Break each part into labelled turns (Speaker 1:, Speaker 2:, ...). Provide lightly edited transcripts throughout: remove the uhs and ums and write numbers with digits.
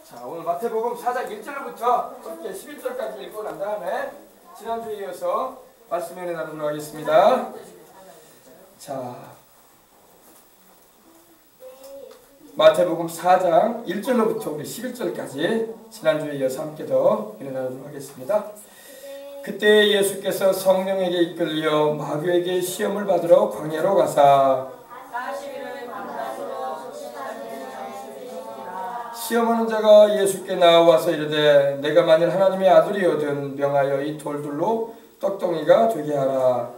Speaker 1: 자, 오늘 마태복음 4장 1절부터 함께 11절까지 읽고 난 다음에 지난주에 이어서 말씀 은혜 나누도록 하겠습니다. 자, 마태복음 4장 1절로부터 우리 11절까지 지난주에 이어서 함께 더 은혜 나누도록 하겠습니다. 그때 예수께서 성령에게 이끌려 마귀에게 시험을 받으러 광야로 가사 시험하는 자가 예수께 나와서 이르되 내가 만일 하나님의 아들이거든 명하여 이 돌들로 떡덩이가 되게 하라.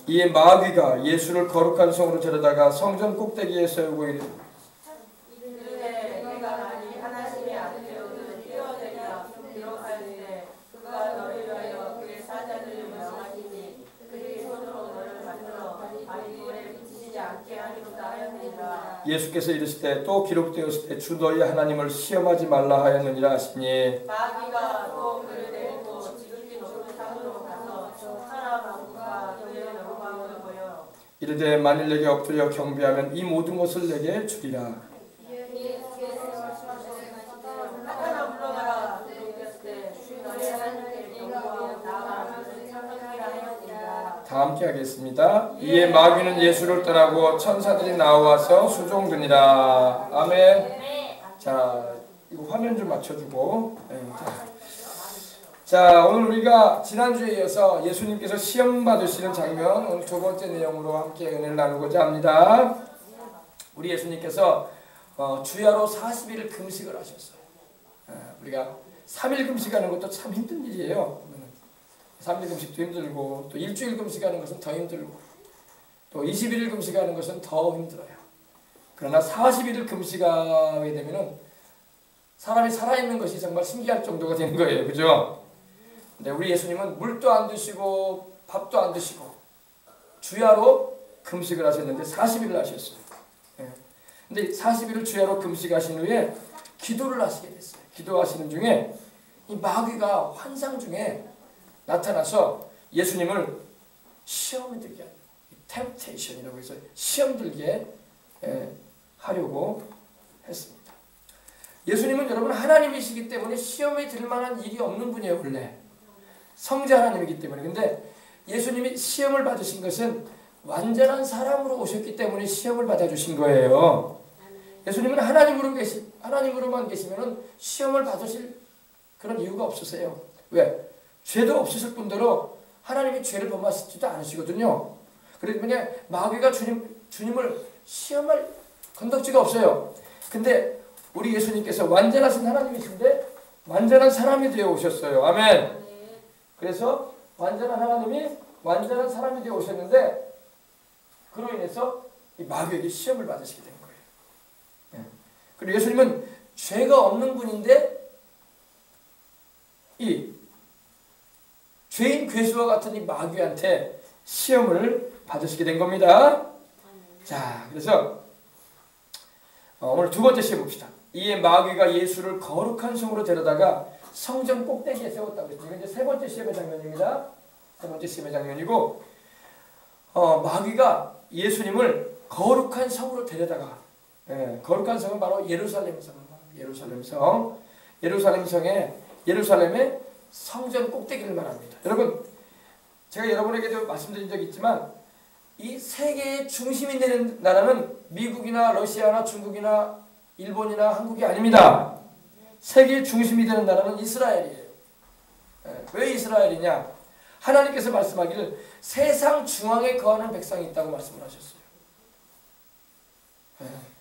Speaker 1: 이에 마귀가 예수를 거룩한 성으로 데려다가 성전 꼭대기에 세우고 이르되 예수께서 이르시되 또 기록되었을 때 주 너희 하나님을 시험하지 말라 하였느니라 하시니
Speaker 2: 마귀가 또 그를 데리고 지극히 높은 산으로 가서 천하 만국과 그의 영광을 보여
Speaker 1: 이르되 만일 내게 엎드려 경배하면 이 모든 것을 내게 주리라.
Speaker 2: 사탄아 물러가라. 기록되었을 때 주 너희 하나님께 경배하고 나아가는 천국이라 하였느니라.
Speaker 1: 다 함께 하겠습니다. 이에 마귀는 예수를 떠나고 천사들이 나와서 수종드니라. 아멘. 자, 이거 화면 좀 맞춰주고. 자, 오늘 우리가 지난주에 이어서 예수님께서 시험 받으시는 장면, 오늘 두 번째 내용으로 함께 은혜를 나누고자 합니다. 우리 예수님께서 주야로 40일을 금식을 하셨어요. 우리가 3일 금식하는 것도 참 힘든 일이에요. 3일 금식도 힘들고 또 일주일 금식하는 것은 더 힘들고 또 21일 금식하는 것은 더 힘들어요. 그러나 40일을 금식하게 되면은 사람이 살아있는 것이 정말 신기할 정도가 되는 거예요. 그죠? 근데 우리 예수님은 물도 안 드시고 밥도 안 드시고 주야로 금식을 하셨는데 40일을 하셨어요. 근데 40일을 주야로 금식하신 후에 기도를 하시게 됐어요. 기도하시는 중에 이 마귀가 환상 중에 나타나서 예수님을 시험 들게 하는 템프테이션이라고 해서 시험 들게 하려고 했습니다. 예수님은 여러분 하나님이시기 때문에 시험에 들 만한 일이 없는 분이에요. 원래 성자 하나님이기 때문에. 근데 예수님이 시험을 받으신 것은 완전한 사람으로 오셨기 때문에 시험을 받아주신 거예요. 예수님은 하나님으로만 계시면은 시험을 받으실 그런 이유가 없으세요. 왜? 죄도 없으실 뿐더러 하나님이 죄를 범하시지도 않으시거든요. 그렇기 때문에 마귀가 주님을 시험할 건덕지가 없어요. 근데 우리 예수님께서 완전하신 하나님이신데 완전한 사람이 되어 오셨어요. 아멘. 그래서 완전한 하나님이 완전한 사람이 되어 오셨는데 그로 인해서 이 마귀에게 시험을 받으시게 된 거예요. 그리고 예수님은 죄가 없는 분인데 이 죄인 괴수와 같은 이 마귀한테 시험을 받으시게 된 겁니다. 자, 그래서 오늘 두 번째 시험 봅시다. 이에 마귀가 예수를 거룩한 성으로 데려다가 성전 꼭대기에 세웠다고 했죠. 이건 이제 세 번째 시험의 장면입니다. 세 번째 시험의 장면이고, 마귀가 예수님을 거룩한 성으로 데려다가, 거룩한 성은 바로 예루살렘 성, 예루살렘의 성전 꼭대기를 말합니다. 여러분, 제가 여러분에게도 말씀드린 적이 있지만 이 세계의 중심이 되는 나라는 미국이나 러시아나 중국이나 일본이나 한국이 아닙니다. 세계의 중심이 되는 나라는 이스라엘이에요. 왜 이스라엘이냐? 하나님께서 말씀하기를 세상 중앙에 거하는 백성이 있다고 말씀을 하셨어요.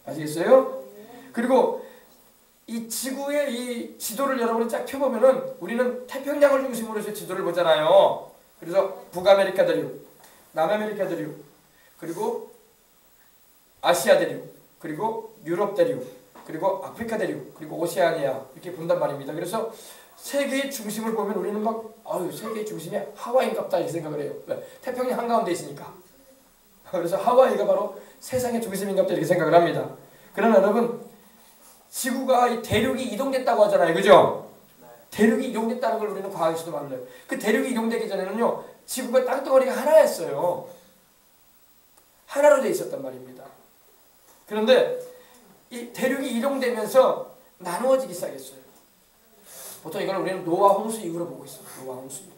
Speaker 1: 아시겠어요? 그리고 이 지구의 이 지도를 여러분이 쫙 펴보면은 우리는 태평양을 중심으로 해서 지도를 보잖아요. 그래서 북아메리카 대륙, 남아메리카 대륙, 그리고 아시아 대륙, 그리고 유럽 대륙, 그리고 아프리카 대륙, 그리고 오세아니아 이렇게 본단 말입니다. 그래서 세계의 중심을 보면 우리는 막 세계의 중심이 하와이인갑다 이렇게 생각을 해요. 왜? 태평양 한가운데 있으니까. 그래서 하와이가 바로 세상의 중심인갑다 이렇게 생각을 합니다. 그러나 여러분 지구가 이 대륙이 이동됐다고 하잖아요. 그죠? 대륙이 이동됐다는 걸 우리는 과학에서도 만나요. 그 대륙이 이동되기 전에는요, 지구가 땅덩어리가 하나였어요. 하나로 돼 있었단 말입니다. 그런데 이 대륙이 이동되면서 나누어지기 시작했어요. 보통 이걸 우리는 노아 홍수 이후로 보고 있어요. 노아 홍수 이후.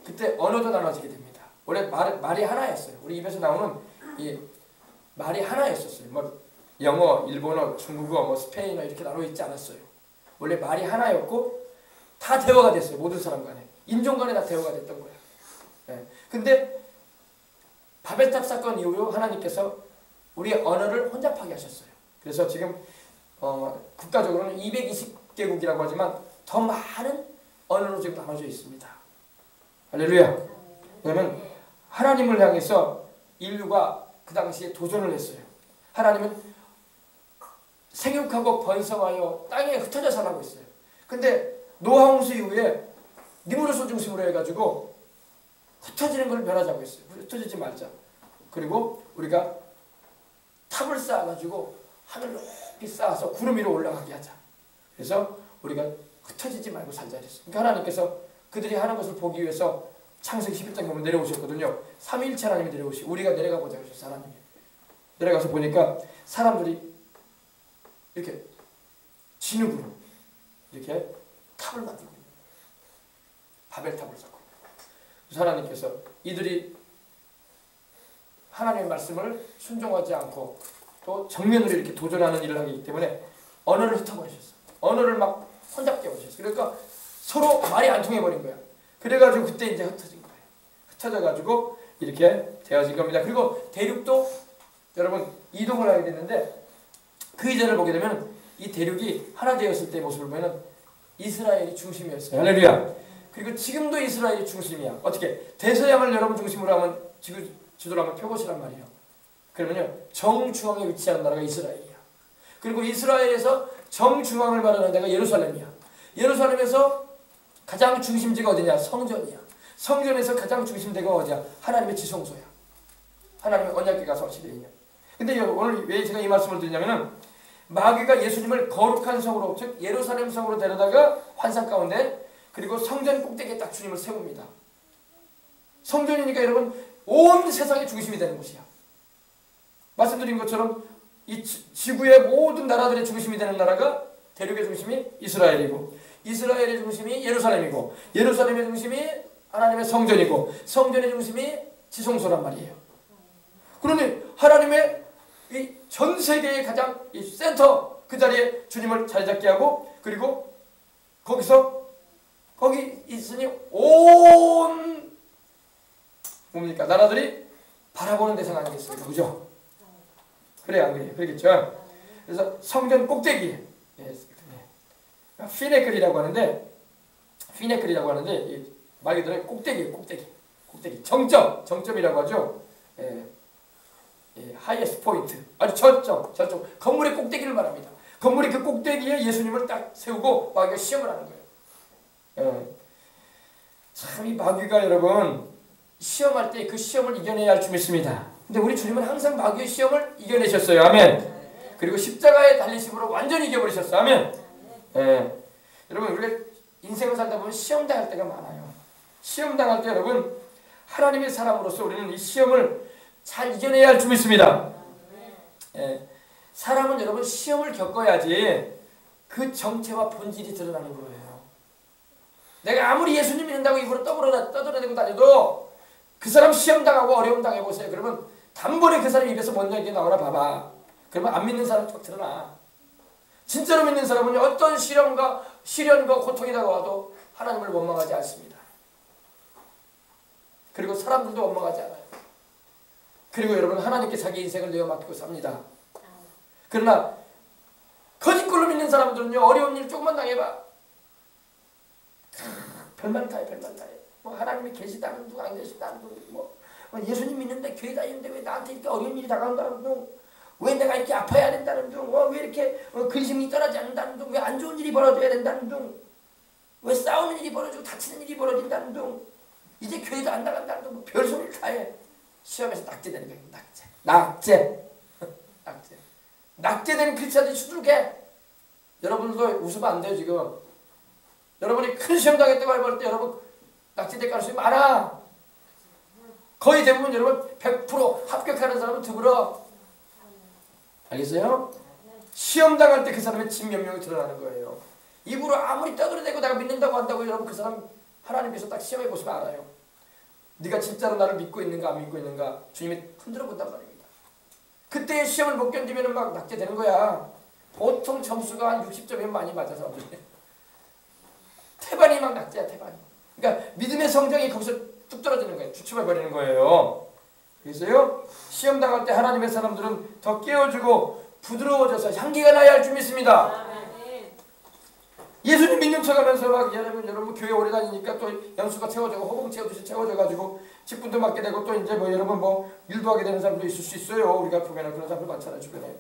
Speaker 1: 그때 언어도 나눠지게 됩니다. 원래 말이 하나였어요. 우리 입에서 나오는 이 말이 하나였었어요. 뭐 영어, 일본어, 중국어, 뭐 스페인어 이렇게 나눠 있지 않았어요. 원래 말이 하나였고 다 대화가 됐어요. 모든 사람 간에. 인종 간에 다 대화가 됐던 거예요. 예. 근데 바벨탑 사건 이후로 하나님께서 우리의 언어를 혼잡하게 하셨어요. 그래서 지금 국가적으로는 220개국이라고 하지만 더 많은 언어로 지금 나눠져 있습니다. 할렐루야. 왜냐하면 하나님을 향해서 인류가 그 당시에 도전을 했어요. 하나님은 생육하고 번성하여 땅에 흩어져 살라고 했어요. 근데 노아 홍수 이후에 니무르스 중심으로 해가지고 흩어지는 걸 면하자고 했어요. 흩어지지 말자. 그리고 우리가 탑을 쌓아가지고 하늘 높이 쌓아서 구름 위로 올라가게 하자. 그래서 우리가 흩어지지 말고 살자 이랬어요. 그러니까 하나님께서 그들이 하는 것을 보기 위해서 창세기 11장 보면 내려오셨거든요. 삼위일체 하나님이 내려오시고 우리가 내려가 보자 그러셨어요. 하나님이. 내려가서 보니까 사람들이 이렇게 진흙으로 이렇게 탑을 만들고 있는 거예요. 바벨탑을 쌓고. 그래서 하나님께서 이들이 하나님의 말씀을 순종하지 않고 또 정면으로 이렇게 도전하는 일을 하기 때문에 언어를 흩어버리셨어요. 언어를 막 혼잡게 버리셨어요. 그러니까 서로 말이 안 통해버린 거야. 그래가지고 그때 이제 흩어진 거예요. 흩어져가지고 이렇게 되어진 겁니다. 그리고 대륙도 여러분 이동을 하게 됐는데 그 이전을 보게 되면 이 대륙이 하나 되었을 때의 모습을 보면 이스라엘이 중심이었어요. 할렐루야. 그리고 지금도 이스라엘이 중심이야. 어떻게? 대서양을 여러분 중심으로 하면 지도를 한번 펴보시란 말이에요. 그러면요 정중앙에 위치하는 나라가 이스라엘이야. 그리고 이스라엘에서 정중앙을 말하는 데가 예루살렘이야. 예루살렘에서 가장 중심지가 어디냐? 성전이야. 성전에서 가장 중심대가 어디야? 하나님의 지성소야. 하나님의 언약궤가 설치되어 있냐. 근데 오늘 왜 제가 이 말씀을 드리냐면은 마귀가 예수님을 거룩한 성으로 즉 예루살렘 성으로 데려다가 환상 가운데 그리고 성전 꼭대기에 딱 주님을 세웁니다. 성전이니까 여러분 온 세상의 중심이 되는 곳이야. 말씀드린 것처럼 이 지구의 모든 나라들의 중심이 되는 나라가 대륙의 중심이 이스라엘이고 이스라엘의 중심이 예루살렘이고 예루살렘의 중심이 하나님의 성전이고 성전의 중심이 지성소란 말이에요. 그러니 하나님의 이 전 세계의 가장 이 센터 그 자리에 주님을 자리 잡게 하고 그리고 거기 있으니 온 뭡니까? 나라들이 바라보는 대상 아니겠습니까? 그죠? 그래 안 그래요? 그러겠죠? 그래서 성전 꼭대기에 피네클이라고 하는데 말 그대로 꼭대기 정점이라고 하죠. 하이에스트 포인트 아주 저점 건물의 꼭대기를 말합니다. 건물의 그 꼭대기에 예수님을 딱 세우고 마귀가 시험을 하는 거예요. 참 이 마귀가 여러분 시험할 때 그 시험을 이겨내야 할 줄 믿습니다. 근데 우리 주님은 항상 마귀의 시험을 이겨내셨어요. 아멘. 그리고 십자가에 달리심으로 완전히 이겨버리셨어요. 아멘. 여러분 우리가 인생을 살다 보면 시험 당할 때가 많아요. 시험 당할 때 여러분 하나님의 사람으로서 우리는 이 시험을 잘 이겨내야 할 줄 믿습니다. 사람은 여러분 시험을 겪어야지 그 정체와 본질이 드러나는 거예요. 내가 아무리 예수님 믿는다고 입으로 떠들어대고 다녀도 그 사람 시험 당하고 어려움 당해보세요. 그러면 단번에 그 사람 입에서 뭔 얘기 나오나 봐봐. 그러면 안 믿는 사람 쫙 드러나. 진짜로 믿는 사람은 어떤 시련과 고통이 다가와도 하나님을 원망하지 않습니다. 그리고 사람들도 원망하지 않아요. 그리고 여러분 하나님께 자기 인생을 내어 맡기고 삽니다. 그러나 거짓골로 믿는 사람들은요 어려운 일 조금만 당해봐 별말 다 해. 뭐 하나님이 계시다는 둥 안 계시다는 둥 예수님 믿는데 교회 다니는데 왜 나한테 이렇게 어려운 일이 다가온다는 둥 왜 내가 이렇게 아파야 된다는 둥 왜 이렇게 근심이 떠나지 않는다는 둥 왜 안 좋은 일이 벌어져야 된다는 둥 왜 싸우는 일이 벌어지고 다치는 일이 벌어진다는 둥 이제 교회도 안 나간다는 둥 별소리를 다 해. 시험에서 낙제되는 거예요. 낙제되는 크리스찬들이 수두룩해. 여러분도 웃으면 안 돼요. 지금 여러분이 큰 시험 당했다고 해볼 때 여러분 낙제될 가능성이 많아. 거의 대부분 여러분 100% 합격하는 사람은 드물어. 알겠어요? 시험 당할 때 그 사람의 진면목이 드러나는 거예요. 입으로 아무리 떠들어대고 내가 믿는다고 한다고 여러분 그 사람 하나님께서 딱 시험해 보시면 알아요. 네가 진짜로 나를 믿고 있는가 안 믿고 있는가 주님이 흔들어 본단 말입니다. 그때의 시험을 못 견디면 막 낙제되는 거야. 보통 점수가 한 60점이면 많이 맞아서 태반이 막 낙제야 태반이. 그러니까 믿음의 성장이 거기서 뚝 떨어지는 거예요. 주춤해 버리는 거예요. 그래서요 시험 당할 때 하나님의 사람들은 더 깨워주고 부드러워져서 향기가 나야 할 줄 믿습니다. 예수님 믿는 척하면서 막 여러분 교회 오래 다니니까 또 연수가 채워지고 호봉 채워주시 채워져가지고 직분도 맡게 되고 또 이제 뭐 여러분 뭐 일도 하게 되는 사람도 있을 수 있어요. 우리가 보면 그런 사람들 많잖아요 주변에.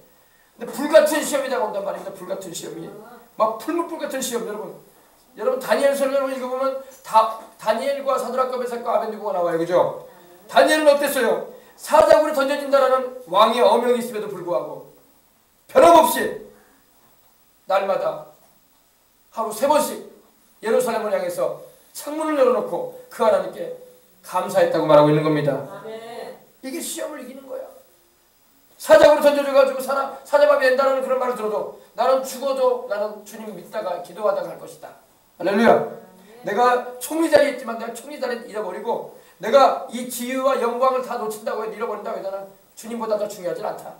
Speaker 1: 근데 불같은 시험이 다가온단 말입니다. 불같은 시험이 막 풀무불 같은 시험. 여러분 다니엘서를 여러분 읽어보면 다니엘과 사드락과 메삭과 아벤느고가 나와요. 그죠? 다니엘은 어땠어요? 사자굴에 던져진다라는 왕의 어명이 있음에도 불구하고 변함없이 날마다 하루 3번씩 예루살렘을 향해서 창문을 열어놓고 그 하나님께 감사했다고 말하고 있는 겁니다. 이게 시험을 이기는 거야. 사자굴에 던져져가지고 사자밥이 된다는 그런 말을 들어도 나는 죽어도 나는 주님 믿다가 기도하다가 갈 것이다. 할렐루야. 내가 총리 자리에 있지만 내가 총리 자리에 잃어버리고 내가 이 지위와 영광을 다 놓친다고 해도 잃어버린다고 해도 나는 주님보다 더 중요하지 않다.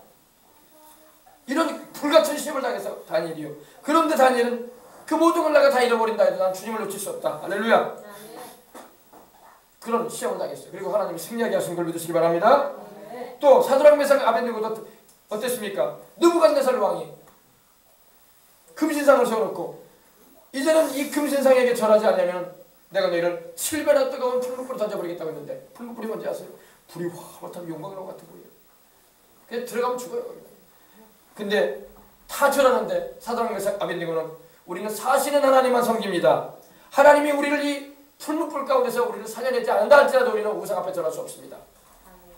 Speaker 1: 이런 불같은 시험을 당해서 다니엘이요. 그런데 다니엘은 그 모든 걸 내가 다 잃어버린다 해도 난 주님을 놓칠 수 없다. 할렐루야. 그런 시험을 당했어요. 그리고 하나님이 승리하게 하신 걸 믿으시기 바랍니다. 또 사드락 메삭 아벤느고도 어땠습니까? 느부갓네살 왕이 금신상을 세워놓고 이제는 이 금신상에게 절하지 않으면 내가 너희를 7배나 뜨거운 풀무불을 던져버리겠다고 했는데 풀무불이 뭔지 아세요? 불이 화롯하면 용광로 같은 거예요. 그냥 들어가면 죽어요. 근데 다 절하는데 사드락 메삭 아벤느고는 우리는 사시는 하나님만 섬깁니다. 하나님이 우리를 이 풀무불 가운데서 우리를 살려내지 않는다 할지라도 우리는 우상 앞에 절할 수 없습니다.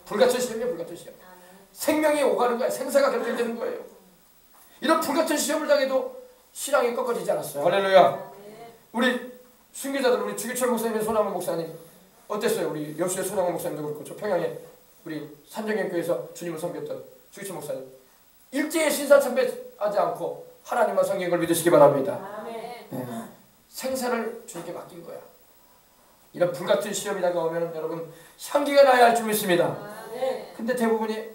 Speaker 1: 불같은 시험이에요. 불같은 시험. 생명이 오가는 거예요. 생사가 결정되는 거예요. 이런 불같은 시험을 당해도 신앙이 꺾어지지 않았어요. 할렐루야. 우리 순교자들 우리 주기철 목사님의 소나무 목사님 어땠어요? 우리 여수의 소나무 목사님도 그렇고 저 평양에 우리 산정연교에서 주님을 섬겼던 주기철 목사님 일제에 신사참배하지 않고 하나님만 섬긴 걸 믿으시기 바랍니다. 네. 생사를 주님께 맡긴 거야. 이런 불같은 시험이 다가오면 여러분 향기가 나야 할 줄 믿습니다. 근데 대부분이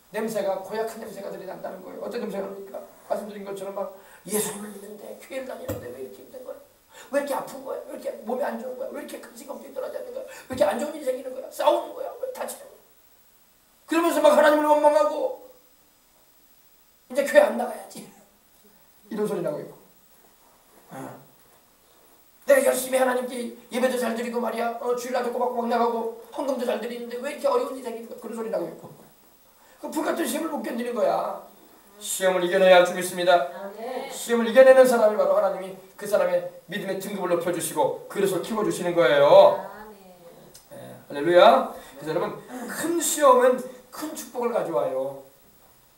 Speaker 1: 냄새가 고약한 냄새가 난다는 거예요. 어떤 냄새가 납니까? 말씀드린 것처럼 막 예수님을 믿는데 교회를 다니는데 왜 이렇게 힘든 거야? 왜 이렇게 아픈 거야? 왜 이렇게 몸이 안 좋은 거야? 왜 이렇게 근심 걱정이 떨어지 않는 거야? 왜 이렇게 안 좋은 일이 생기는 거야? 싸우는 거야? 왜 다치는 거야? 그러면서 막 하나님을 원망하고 이제 교회 안 나가야지 이런 소리 나고 있고 내가 열심히 하나님께 예배도 잘 드리고 말이야 주일날도 꼬박꼬박 나가고 헌금도 잘 드리는데 왜 이렇게 어려운 일이 생기는 거야? 그런 소리 나고 있고 그 불같은 시험을 못 견디는 거야. 시험을 이겨내야 할 줄 믿습니다. 시험을 이겨내는 사람이 바로 하나님이 그 사람의 믿음의 등급을 높여주시고 그릇을 키워주시는 거예요. 할렐루야. 그래서 여러분 큰 시험은 큰 축복을 가져와요.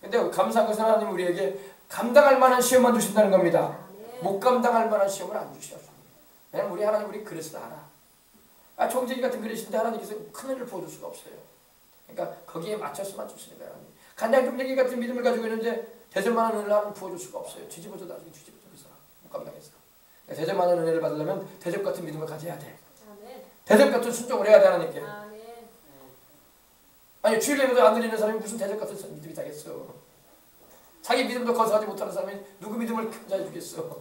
Speaker 1: 근데 감사한 것은 하나님 우리에게 감당할 만한 시험만 주신다는 겁니다. 못 감당할 만한 시험을 안 주셔. 왜냐면 우리 하나님 우리 그릇을 알아. 종쟁이 같은 그릇인데 하나님께서 큰 은혜를 부어줄 수가 없어요. 그러니까 거기에 맞춰서만 주시는 거예요. 간장 종쟁이 같은 믿음을 가지고 있는데 대접만한 은혜를 하나님 부어줄 수가 없어요. 뒤집어져 나중에 뒤집어져 그 사람 못 감당해서. 대접만한 은혜를 받으려면 대접 같은 믿음을 가져야 돼. 대접 같은 순종을 해야 돼 하나님께. 아니 주일 예배도 안 드리는 사람이 무슨 대접 같은 믿음이 되겠어. 자기 믿음도 거스하지 못하는 사람이 누구 믿음을 가져주겠어.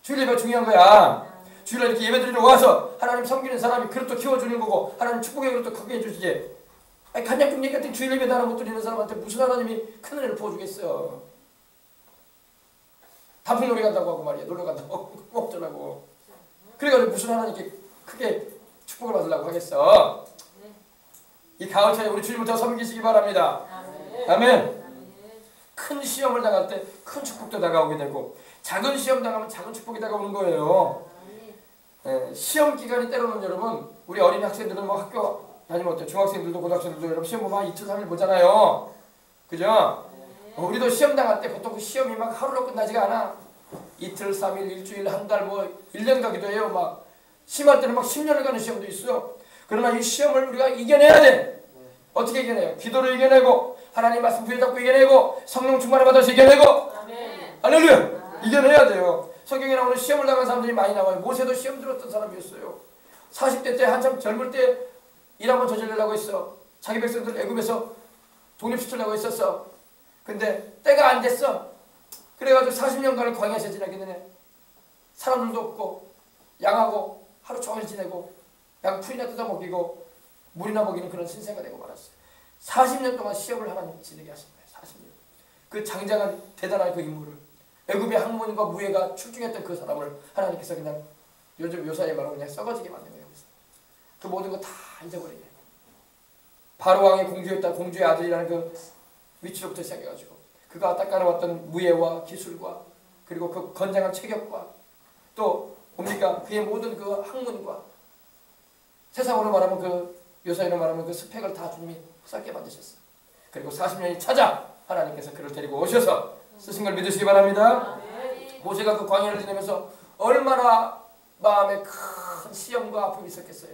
Speaker 1: 주일 예배가 중요한 거야. 주일날 이렇게 예배 드리러 와서 하나님 섬기는 사람이 그릇도 키워주는 거고 하나님 축복의 그릇도 크게 해주시지. 아니 간장중리 같은 주일 예배 하나 못 드리는 사람한테 무슨 하나님이 큰 은혜를 부어주겠어. 단풍놀이 간다고 하고 말이야. 놀러 간다고 하고 어쩌라고. 그래가지고 무슨 하나님께 크게 축복을 받으려고 하겠어. 이 가을철에 우리 주님부터 섬기시기 바랍니다. 아멘. 큰 시험을 당할 때 큰 축복도 다가오게 되고 작은 시험 당하면 작은 축복이 다가오는 거예요. 시험 기간이 때로는 여러분 우리 어린 학생들은 뭐 학교 다니면 어때요? 중학생들도 고등학생들도 여러분 시험 보면 이틀 3일 보잖아요. 그죠? 우리도 시험 당할 때 보통 그 시험이 막 하루로 끝나지가 않아. 이틀, 3일, 일주일, 한 달, 뭐 1년 가기도 해요. 막 심할 때는 막 10년을 가는 시험도 있어. 그러나 이 시험을 우리가 이겨내야 돼. 어떻게 이겨내요? 기도로 이겨내고 하나님 말씀 부여잡고 이겨내고 성령 충만을 받아서 이겨내고.
Speaker 2: 아멘.
Speaker 1: 할렐루야. 이겨내야 돼요. 성경에 나오는 시험을 당한 사람들이 많이 나와요. 모세도 시험 들었던 사람이었어요. 40대 때 한참 젊을 때 일 한번 저지르려고 했어. 자기 백성들 애굽에서 독립시키려고 했었어. 근데 때가 안 됐어. 그래가지고 40년간을 광야에서 지나게 되네. 사람들도 없고 양하고 하루 종일 지내고 양 풀이나 뜯어 먹이고 물이나 먹이는 그런 신세가 되고 말았어요. 40년 동안 시험을 하나님 지내게 하신 거예요. 40년. 그 장장한 대단한 그 인물을 애굽의 학문과 무예가 출중했던 그 사람을 하나님께서 그냥 요즘 요사의 말로 그냥 썩어지게 만든 거예요. 그 모든 거 다 잊어버리게. 바로 왕의 공주였다. 공주의 아들이라는 그 위치로부터 시작해가지고 그가 닦아놓았던 무예와 기술과 그리고 그 건장한 체격과 또 뭡니까 그의 모든 그 학문과 세상으로 말하면 그 요사이로 말하면 그 스펙을 다 주님이 쌓게 만드셨어요. 그리고 40년이 찾아 하나님께서 그를 데리고 오셔서 쓰신 걸 믿으시기 바랍니다. 모세가 그 광야를 지내면서 얼마나 마음에 큰 시험과 아픔이 있었겠어요.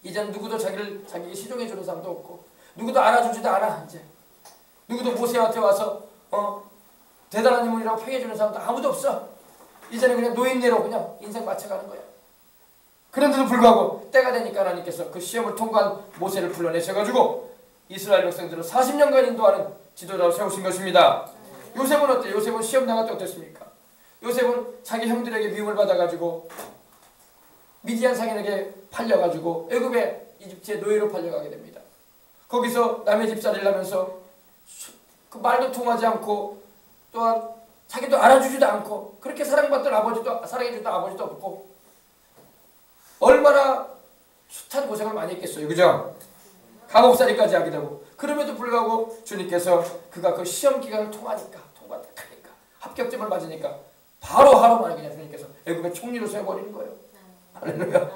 Speaker 1: 이제는 누구도 자기에게 시종해주는 사람도 없고 누구도 알아주지도 않아. 이제 누구도 모세한테 와서 대단한 인물이라고 평해주는 사람도 아무도 없어. 이제는 그냥 노인네로 그냥 인생 마쳐가는 거야. 그런데도 불구하고 때가 되니까 하나님께서 그 시험을 통과한 모세를 불러내셔가지고 이스라엘 백성들을 40년간 인도하는 지도자로 세우신 것입니다. 요셉은 어때요? 요셉은 시험 당할 때 어땠습니까? 요셉은 자기 형들에게 미움을 받아가지고 미디안 상인에게 팔려가지고 애굽의 이집트의 노예로 팔려가게 됩니다. 거기서 남의 집살이를 하면서 그 말도 통하지 않고 또한 자기도 알아주지도 않고 그렇게 사랑받던 아버지도 사랑해주던 아버지도 없고 얼마나 숱한 고생을 많이 했겠어요. 그죠? 감옥살이까지 하게 되고 그럼에도 불구하고 주님께서 그가 그 시험 기간을 통과하니까 합격점을 맞으니까 바로 하루 만에 그냥 주님께서 애굽의 총리로 세워버리는 거예요. 할렐루야.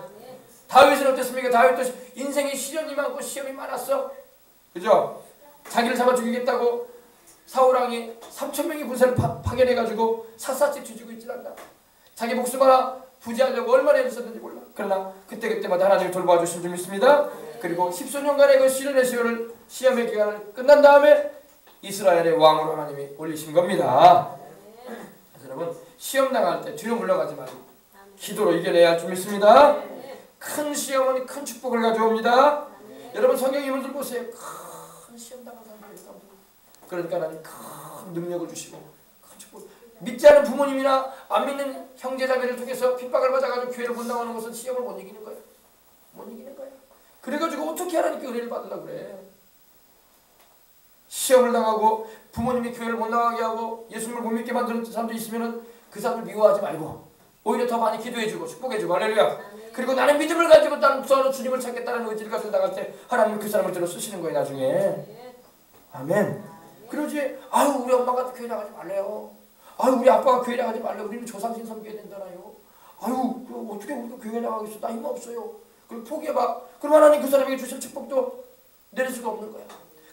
Speaker 1: 다윗은 어땠습니까? 다윗도 인생에 시련이 많고 시험이 많았어. 그죠? 자기를 잡아 죽이겠다고 사울왕이 3,000명의 군사를 파견해가지고 샅샅이 뒤지고 있질 않나. 자기 목숨 하나 부지하려고 얼마나 애썼는지 몰라. 그러나 그때마다 하나님이 돌봐 주신 줄 믿습니다. 그리고 10수년간의 그 시험의 기간을 끝난 다음에 이스라엘의 왕으로 하나님이 올리신 겁니다. 그래서 여러분 시험 당할 때 뒤로 물러가지 말고 기도로 이겨내야 할 줄 믿습니다. 큰 시험은 큰 축복을 가져옵니다. 여러분 성경 인물들 보세요. 큰 시험 당한 사람들. 그러니까 하나님 큰 능력을 주시고 큰 축복. 믿지 않은 부모님이나 안 믿는 형제자매를 통해서 핍박을 받아가지고 교회를 못 나가는 것은 시험을 못 이기는 거예요. 못 이기는 거예요. 그래가지고 어떻게 하나님께 은혜를 받으려고 그래. 시험을 당하고 부모님이 교회를 못 나가게 하고 예수님을 못 믿게 만드는 사람도 있으면 그 사람을 미워하지 말고 오히려 더 많이 기도해주고 축복해주고 할렐루야. 그리고 나는 믿음을 가지고 나는 주님을 찾겠다는 의지를 가지고 나갈 때 하나님은 그 사람을 들어 쓰시는 거예요 나중에. 아멘. 그러지 아유 우리 엄마가 교회 나가지 말래요. 아유 우리 아빠가 교회 나가지 말래요. 우리는 조상신 섬겨야 된다나요. 아유 어떻게 우리가 교회 나가겠어. 나 힘 없어요. 그럼 포기해봐. 그럼 하나님 그 사람에게 주실 축복도 내릴 수가 없는 거야.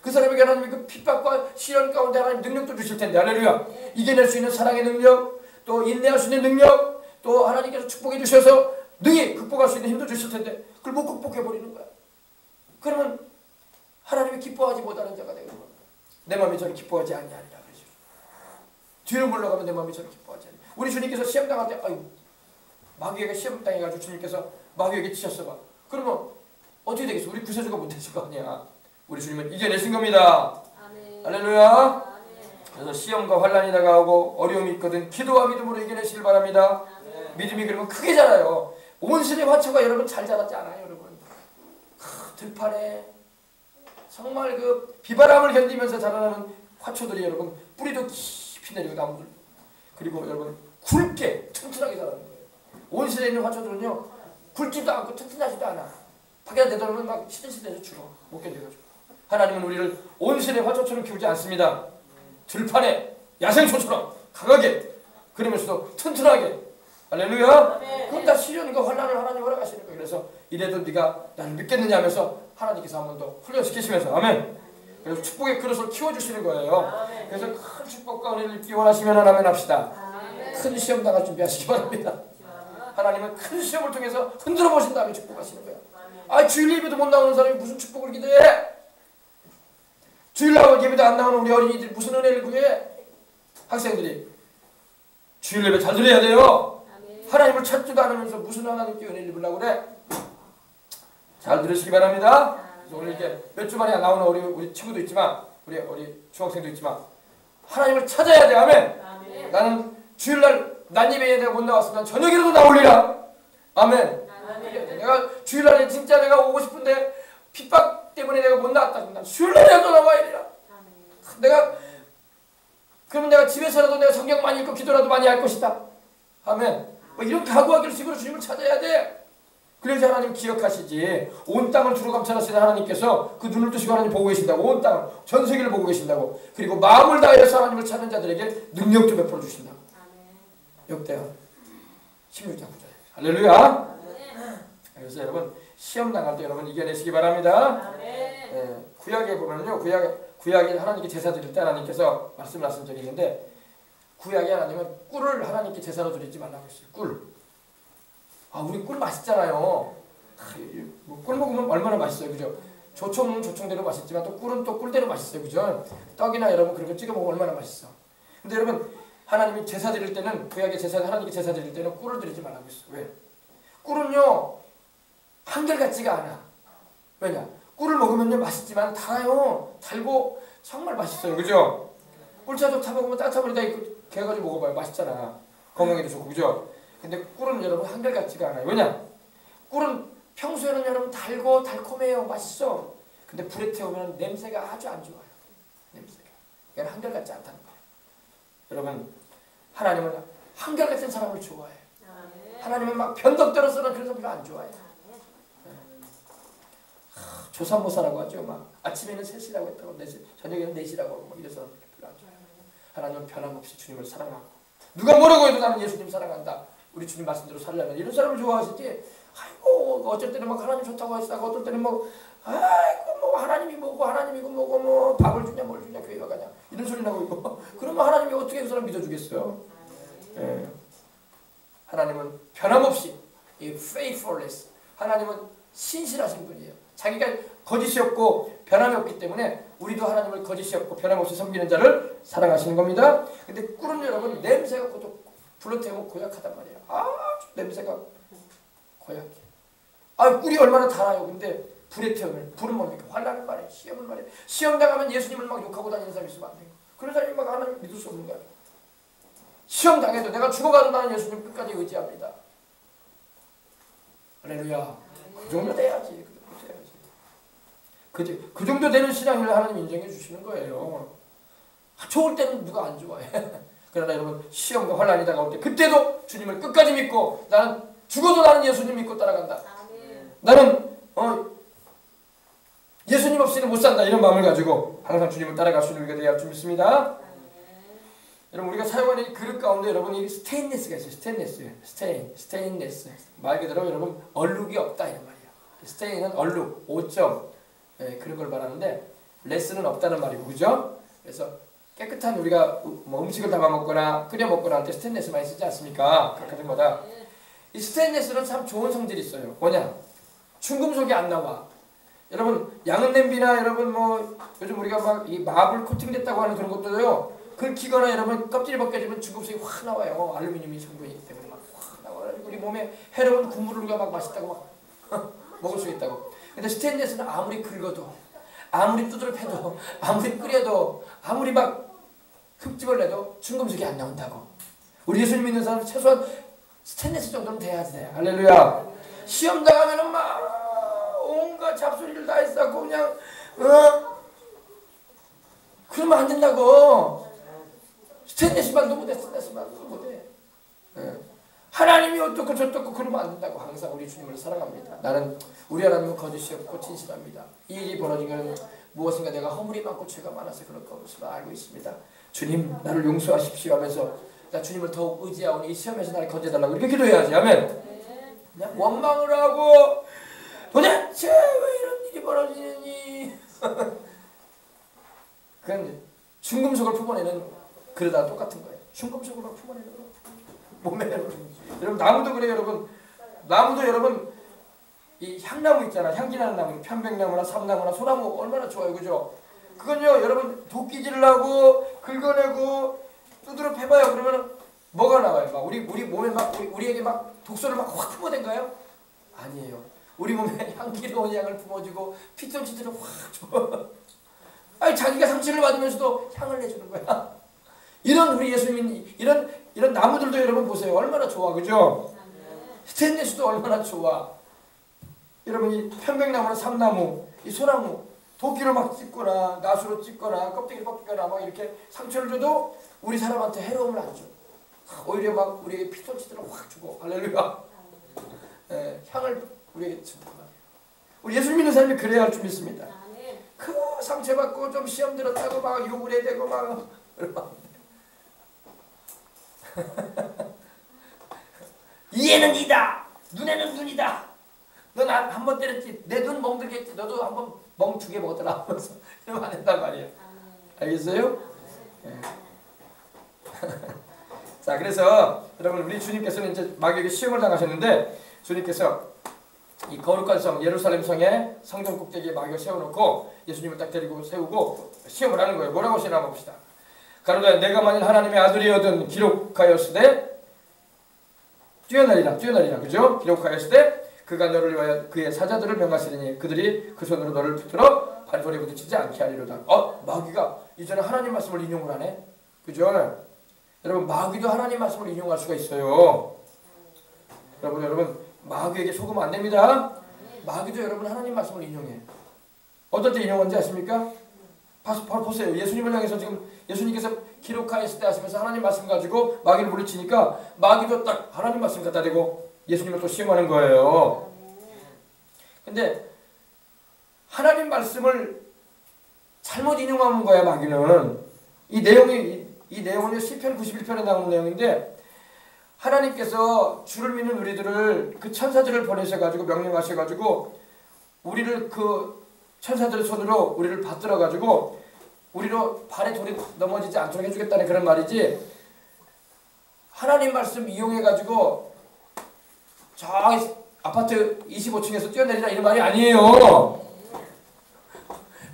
Speaker 1: 그 사람에게 하나님이 그 핍박과 시련 가운데 하나님 능력도 주실 텐데 할렐루야. 이겨낼 수 있는 사랑의 능력 또 인내할 수 있는 능력 또 하나님께서 축복해 주셔서 능히 극복할 수 있는 힘도 주실 텐데 그걸 못 극복해버리는 거야. 그러면 하나님이 기뻐하지 못하는 자가 되는 거야. 내 마음이 저를 기뻐하지 아니하리라 그러죠. 뒤로 물러가면 내 마음이 저를 기뻐하지 아니하리라. 우리 주님께서 시험 당할 때 아유 마귀에게 시험 당해가지고 주님께서 마귀에게 치셨어 봐. 그러면 어떻게 되겠어? 우리 구세주가 못 되실 거 아니야. 우리 주님은 이겨내신 겁니다. 아멘. 할렐루야. 아멘. 그래서 시험과 환난이 다가오고 어려움이 있거든 기도와 믿음으로 이겨내시길 바랍니다. 아멘. 믿음이 그러면 크게 자라요. 온 세대 화초가 여러분 잘 자랐지 않아요 여러분. 들판에 정말 그 비바람을 견디면서 자라나는 화초들이 여러분 뿌리도 깊이 내리고 나무들 그리고 여러분 굵게 튼튼하게 자라는 거예요. 온 세대에 있는 화초들은요 굵지도 않고 튼튼하지도 않아. 밖에 내놓으면 막 시들시들해서 죽어. 못 견뎌가지고. 하나님은 우리를 온 세대 화초처럼 키우지 않습니다. 들판에 야생초처럼 강하게 그러면서도 튼튼하게. 할렐루야. 그건 다 시련과 환난을 하나님 허락하시는 거예요. 그래서 이래도 네가 나를 믿겠느냐 하면서 하나님께서 한 번 더 훈련시키시면서 아멘. 그래서 축복의 그릇을 키워주시는 거예요. 그래서 큰 축복과 은혜를 입기 원하시면 아멘 합시다. 큰 시험 당할 준비하시기 바랍니다. 하나님은 큰 시험을 통해서 흔들어 보신 다음에 축복하시는 거야. 아, 주일 예배도 못 나오는 사람이 무슨 축복을 기대해? 주일 나오는 예배도 안 나오는 우리 어린이들이 무슨 은혜를 구해? 학생들이 주일 예배 잘 들어야 돼요. 하나님을 찾지도 않으면서 무슨 하나님께 은혜를 입으려고 그래? 잘 들으시기 바랍니다. 그래서 오늘 이렇게 몇 주 만에 나오는 우리 친구도 있지만 우리 중학생도 있지만 하나님을 찾아야 돼. 아멘. 나는 주일날 난예배에 내가 못 나왔으면 저녁이라도 나올리라. 아멘. 내가 주일날에 진짜 내가 오고 싶은데 핍박 때문에 내가 못 나왔다. 난 수요일날이라도 나와야 되라. 내가 그러면 내가 집에서라도 내가 성경 많이 읽고 기도라도 많이 할 것이다. 아멘. 뭐 이런 각오하기를 집으로 주님을 찾아야 돼. 그래서 하나님 기억하시지. 온 땅을 주로 감찰하시는 하나님께서 그 눈을 뜨시고 하나님 보고 계신다고. 온 땅을 전 세계를 보고 계신다고. 그리고 마음을 다해서 하나님을 찾는 자들에게 능력도 베풀어 주신다고. 역대하 16장 9절. 할렐루야. 그래서 여러분 시험 당할 때 여러분 이겨내시기 바랍니다. 구약에 보면요, 구약에 하나님께 제사 드릴 때 하나님께서 말씀하신 적이 있는데, 구약에 하나님은 꿀을 하나님께 제사로 드리지 말라고 했어요. 꿀. 아, 우리 꿀 맛있잖아요. 꿀 먹으면 얼마나 맛있어요, 그죠? 조청은 조청대로 맛있지만 또 꿀은 또 꿀대로 맛있어요, 그죠? 떡이나 여러분 그런 거 찍어 먹으면 얼마나 맛있어. 근데 여러분 하나님이 제사 드릴 때는, 구약의 제사, 하나님께 제사 드릴 때는 꿀을 드리지 말라고 했어요. 왜? 꿀은요 한결같지가 않아. 왜냐? 꿀을 먹으면요 맛있지만 달아요. 달고 정말 맛있어요, 그죠? 꿀차도 타먹으면 따뜻한 물에다 개가지고 먹어봐요. 맛있잖아. 건강에도 좋고, 그죠? 근데 꿀은 여러분 한결같지가 않아요. 왜냐? 꿀은 평소에는 여러분 달고 달콤해요. 맛있어. 근데 불에 태우면 냄새가 아주 안 좋아요. 냄새가. 이건 한결같지 않다는 거예요. 여러분, 하나님은 한결같은 사람을 좋아해요. 하나님은 막 변덕대로 쓰는 그런 사람을 안 좋아해요. 조삼모사라고 하죠. 막 아침에는 3시라고 했다고, 저녁에는 4시라고 하고 막 이래서 별로 안 좋아해요. 하나님은 변함없이 주님을 사랑하고, 누가 뭐라고 해도 나는 예수님 사랑한다. 우리 주님 말씀대로 살려면 이런 사람을 좋아하시지. 아이고 어쩔 때는 막 하나님 좋다고 했다고, 어떨 때는 뭐 아이고 뭐 하나님이 뭐고 하나님이고 뭐고 뭐 밥을 주냐 뭘 주냐 교회 가냐 이런 소리 나고 있고 그러면 하나님이 어떻게 그 사람 믿어주겠어요? 예. 하나님은 변함없이 이 faithfulness, 하나님은 신실하신 분이에요. 자기가 거짓이 없고 변함이 없기 때문에 우리도 하나님을 거짓이 없고 변함없이 섬기는 자를 사랑하시는 겁니다. 근데 꿀은 여러분 냄새가 불로 태우면 고약하단 말이에요. 아주 냄새가 고약해. 아, 꿀이 얼마나 달아요. 근데 불에 태우면, 불은 뭡니까? 환난을 말해, 시험을 말해. 시험 당하면 예수님을 막 욕하고 다니는 사람이 있으면 안 돼요. 그런 사람이 막 하나님 믿을 수 없는 거야. 시험 당해도 내가 죽어가도 나는 예수님 끝까지 의지합니다. 할렐루야. 그 정도 돼야지. 그 정도 되는 신앙을 하나님 인정해 주시는 거예요. 좋을 때는 누가 안 좋아해. 그러나 여러분 시험과 환난이 다가올 때 그때도 주님을 끝까지 믿고, 나는 죽어도 나는 예수님 믿고 따라간다. 나는 예수님 없이는 못 산다. 이런 마음을 가지고 항상 주님을 따라갈 수 있는 우리가 되어야 할 줄 믿습니다. 여러분 우리가 사용하는 이 그릇 가운데 여러분 이 스테인리스가 있어요. 스테인리스. 말 그대로 여러분 얼룩이 없다 이런 말이에요. 스테인은 얼룩, 오점, 그런 걸 말하는데 레스는 없다는 말이고, 그죠? 그래서 깨끗한 우리가 뭐 음식을 담아 먹거나 끓여 먹거나 할 때 스테인리스 많이 쓰지 않습니까? 그런 거다. 이 스테인리스는 참 좋은 성질이 있어요. 뭐냐? 중금속이 안 나와. 여러분 양은 냄비나 여러분 뭐 요즘 우리가 막 이 마블 코팅됐다고 하는 그런 것도요. 그걸 키거나 여러분 껍질이 벗겨지면 중금속이 확 나와요. 알루미늄이 성분이기 때문에 막 확 나와가지고 우리 몸에 해로운 국물을 우리가 막 맛있다고 막 먹을 수 있다고. 근데 스테인리스는 아무리 긁어도, 아무리 두드려 패도, 아무리 끓여도, 아무리 막 흙집을 내도 중금속이 안 나온다고. 우리 예수님 믿는 사람은 최소한 스테인리스 정도는 돼야지 돼. 할렐루야. 시험 당하면은 막 온갖 잡소리를 다 했었고 그냥 그러면 안 된다고. 스테인리스만도 못해. 스테인리스만도 못해. 하나님이 어떻고 저떻고 그러면 안 된다고. 항상 우리 주님을 사랑합니다. 나는 우리 하나님은 거짓이 없고 진실합니다. 이 일이 벌어지면 무엇인가 내가 허물이 많고 죄가 많아서 그럴 것을 알고 있습니다. 주님 나를 용서하십시오 하면서 나 주님을 더욱 의지하오니 이 시험에서 나를 건져달라고 이렇게 기도해야지. 아멘. 그냥 원망을 하고 도대체 왜 이런 일이 벌어지느니 그건 중금속을 품어내는 그러다 똑같은 거예요. 중금속으로 품어내는 거. 몸에 여러분 나무도 그래요 여러분. 나무도 여러분 이 향나무 있잖아. 향기 나는 나무. 편백나무나 삼나무나 소나무 얼마나 좋아요. 그죠? 그건요 여러분 도끼질을 하고 긁어내고 두드러 패봐요. 그러면 뭐가 나와요? 막 우리 몸에 막 우리에게 막 독소를 막 확 품어댄가요? 아니에요. 우리 몸에 향기로운 향을 품어주고 피톤치드를 확 줘. 아니 자기가 상처를 받으면서도 향을 내주는 거야. 이런 우리 예수님이 이런 나무들도 여러분 보세요. 얼마나 좋아. 그죠? 스테인리스도 얼마나 좋아. 여러분 이 편백나무나 삼나무, 이 소나무 도끼로 막 찢거나 나수로 찢거나 껍데기를 벗기거나 막 이렇게 상처를 줘도 우리 사람한테 해로움을 안 줘. 오히려 막 우리에게 피톤치드를 확 주고 할렐루야. 향을 우리에게 주고. 우리 예수 믿는 사람이 그래야 할 줄 믿습니다. 그 상처받고 좀 시험 들었다고 막 욕을 해야 되고 막 이에는 이다. 눈에는 눈이다. 넌 한 번 때렸지. 내 눈 멍들겠지. 너도 한 번 멍 2개 먹더라 하면서 이러면 안 된단 말이에요. 알겠어요? 네. 자 그래서 여러분 우리 주님께서는 이제 마귀에게 시험을 당하셨는데 주님께서 이 거룩한 성 예루살렘 성에 성전 꼭대기에 마귀를 세워놓고 예수님을 딱 데리고 세우고 시험을 하는 거예요. 뭐라고 시험을 봅시다. 가로되 내가 만일 하나님의 아들이어든 기록하였으되 뛰어나리라 그죠? 기록하였으되 그가 너를 위하여 그의 사자들을 명하시리니 그들이 그 손으로 너를 붙들어 발걸에 부딪히지 않게 하리로다. 마귀가 이제는 하나님 말씀을 인용을 하네. 그죠? 여러분 마귀도 하나님 말씀을 인용할 수가 있어요. 여러분 마귀에게 속으면 안 됩니다. 마귀도 여러분 하나님 말씀을 인용해. 어떨 때 인용하는지 아십니까? 바로 보세요. 예수님을 향해서 지금 예수님께서 기록하였을 때 하시면서 하나님 말씀 가지고 마귀를 물리치니까 마귀도 딱 하나님 말씀 갖다 대고 예수님을 또 시험하는 거예요. 근데 하나님 말씀을 잘못 인용하는 거야 마귀는. 이 내용은 시편 91편에 나오는 내용인데 하나님께서 주를 믿는 우리들을 그 천사들을 보내셔가지고 명령하셔가지고 우리를 그 천사들의 손으로 우리를 받들어가지고 우리로 발에 돌이 넘어지지 않도록 해주겠다는 그런 말이지. 하나님 말씀 이용해가지고 저기 아파트 25층에서 뛰어내리라 이런 말이 아니에요.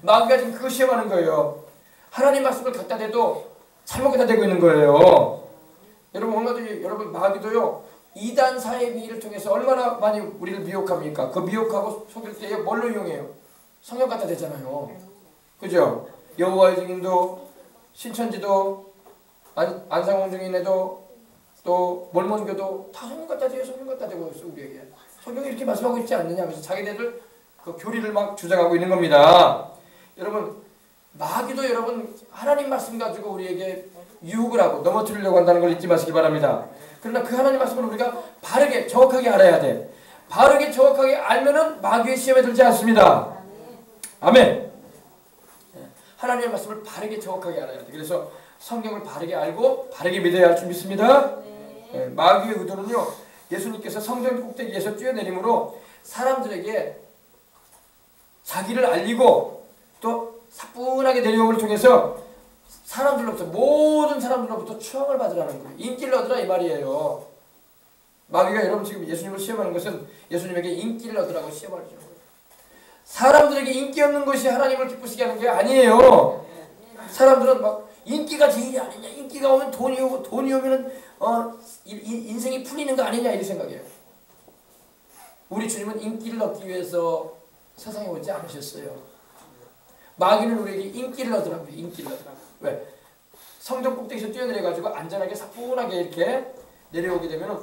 Speaker 1: 마귀가 지금 그거 시험하는 거예요. 하나님 말씀을 갖다 대도 잘못 갖다 대고 있는 거예요. 여러분 얼마든지 여러분 마귀도요 이단 사이비를 통해서 얼마나 많이 우리를 미혹합니까? 그 미혹하고 속일 때에 뭘로 이용해요? 성경 갖다 대잖아요. 그죠? 여호와의 증인도 신천지도 안상홍 증인에도 또 몰몬교도 다 성경 갖다 대요. 성경 갖다 대고 있어 우리에게. 성경이 이렇게 말씀하고 있지 않느냐 하면서 자기네들 그 교리를 막 주장하고 있는 겁니다. 여러분 마귀도 여러분 하나님 말씀 가지고 우리에게 유혹을 하고 넘어뜨리려고 한다는 걸 잊지 마시기 바랍니다. 그러나 그 하나님 말씀을 우리가 바르게 정확하게 알아야 돼. 바르게 정확하게 알면은 마귀의 시험에 들지 않습니다. 아멘. 하나님의 말씀을 바르게 정확하게 알아야 돼. 그래서 성경을 바르게 알고 바르게 믿어야 할 줄 믿습니다. 마귀의 의도는요 예수님께서 성전 꼭대기에서 뛰어내림으로 사람들에게 자기를 알리고 또 사뿐하게 내려옴을 통해서 사람들로부터 모든 사람들로부터 추앙을 받으라는 거예요. 인기를 얻으라 이 말이에요. 마귀가 여러분 지금 예수님을 시험하는 것은 예수님에게 인기를 얻으라고 시험하는 거예요. 사람들에게 인기 얻는 것이 하나님을 기쁘시게 하는 게 아니에요. 사람들은 막 인기가 제일이 아니냐, 인기가 오면 돈이 오고 돈이 오면은 인생이 풀리는 거 아니냐 이 생각이에요. 우리 주님은 인기를 얻기 위해서 세상에 오지 않으셨어요. 마귀는 우리에게 인기를 얻으라고요. 인기를 얻으라고. 왜? 성전 꼭대기에서 뛰어내려가지고 안전하게 사뿐하게 이렇게 내려오게 되면은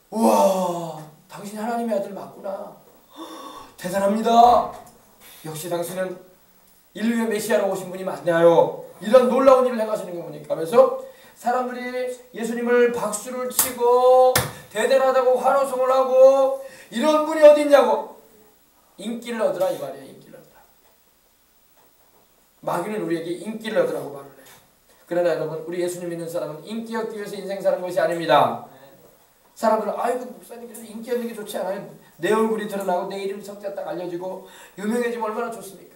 Speaker 1: 우와 당신이 하나님의 아들 맞구나. 대단합니다. 역시 당신은 인류의 메시아로 오신 분이 맞나요? 이런 놀라운 일을 행하시는 거 보니까 하면서 사람들이 예수님을 박수를 치고 대단하다고 환호성을 하고 이런 분이 어디 있냐고 인기를 얻으라 이 말이에요. 인기를 얻으라. 마귀는 우리에게 인기를 얻으라고 말을 해요. 그러나 여러분 우리 예수님 믿는 사람은 인기 얻기 위해서 인생 사는 것이 아닙니다. 사람들은 아이고 목사님 그래도 인기 얻는 게 좋지 않아요? 내 얼굴이 드러나고 내 이름 성자 딱 알려지고 유명해지면 얼마나 좋습니까?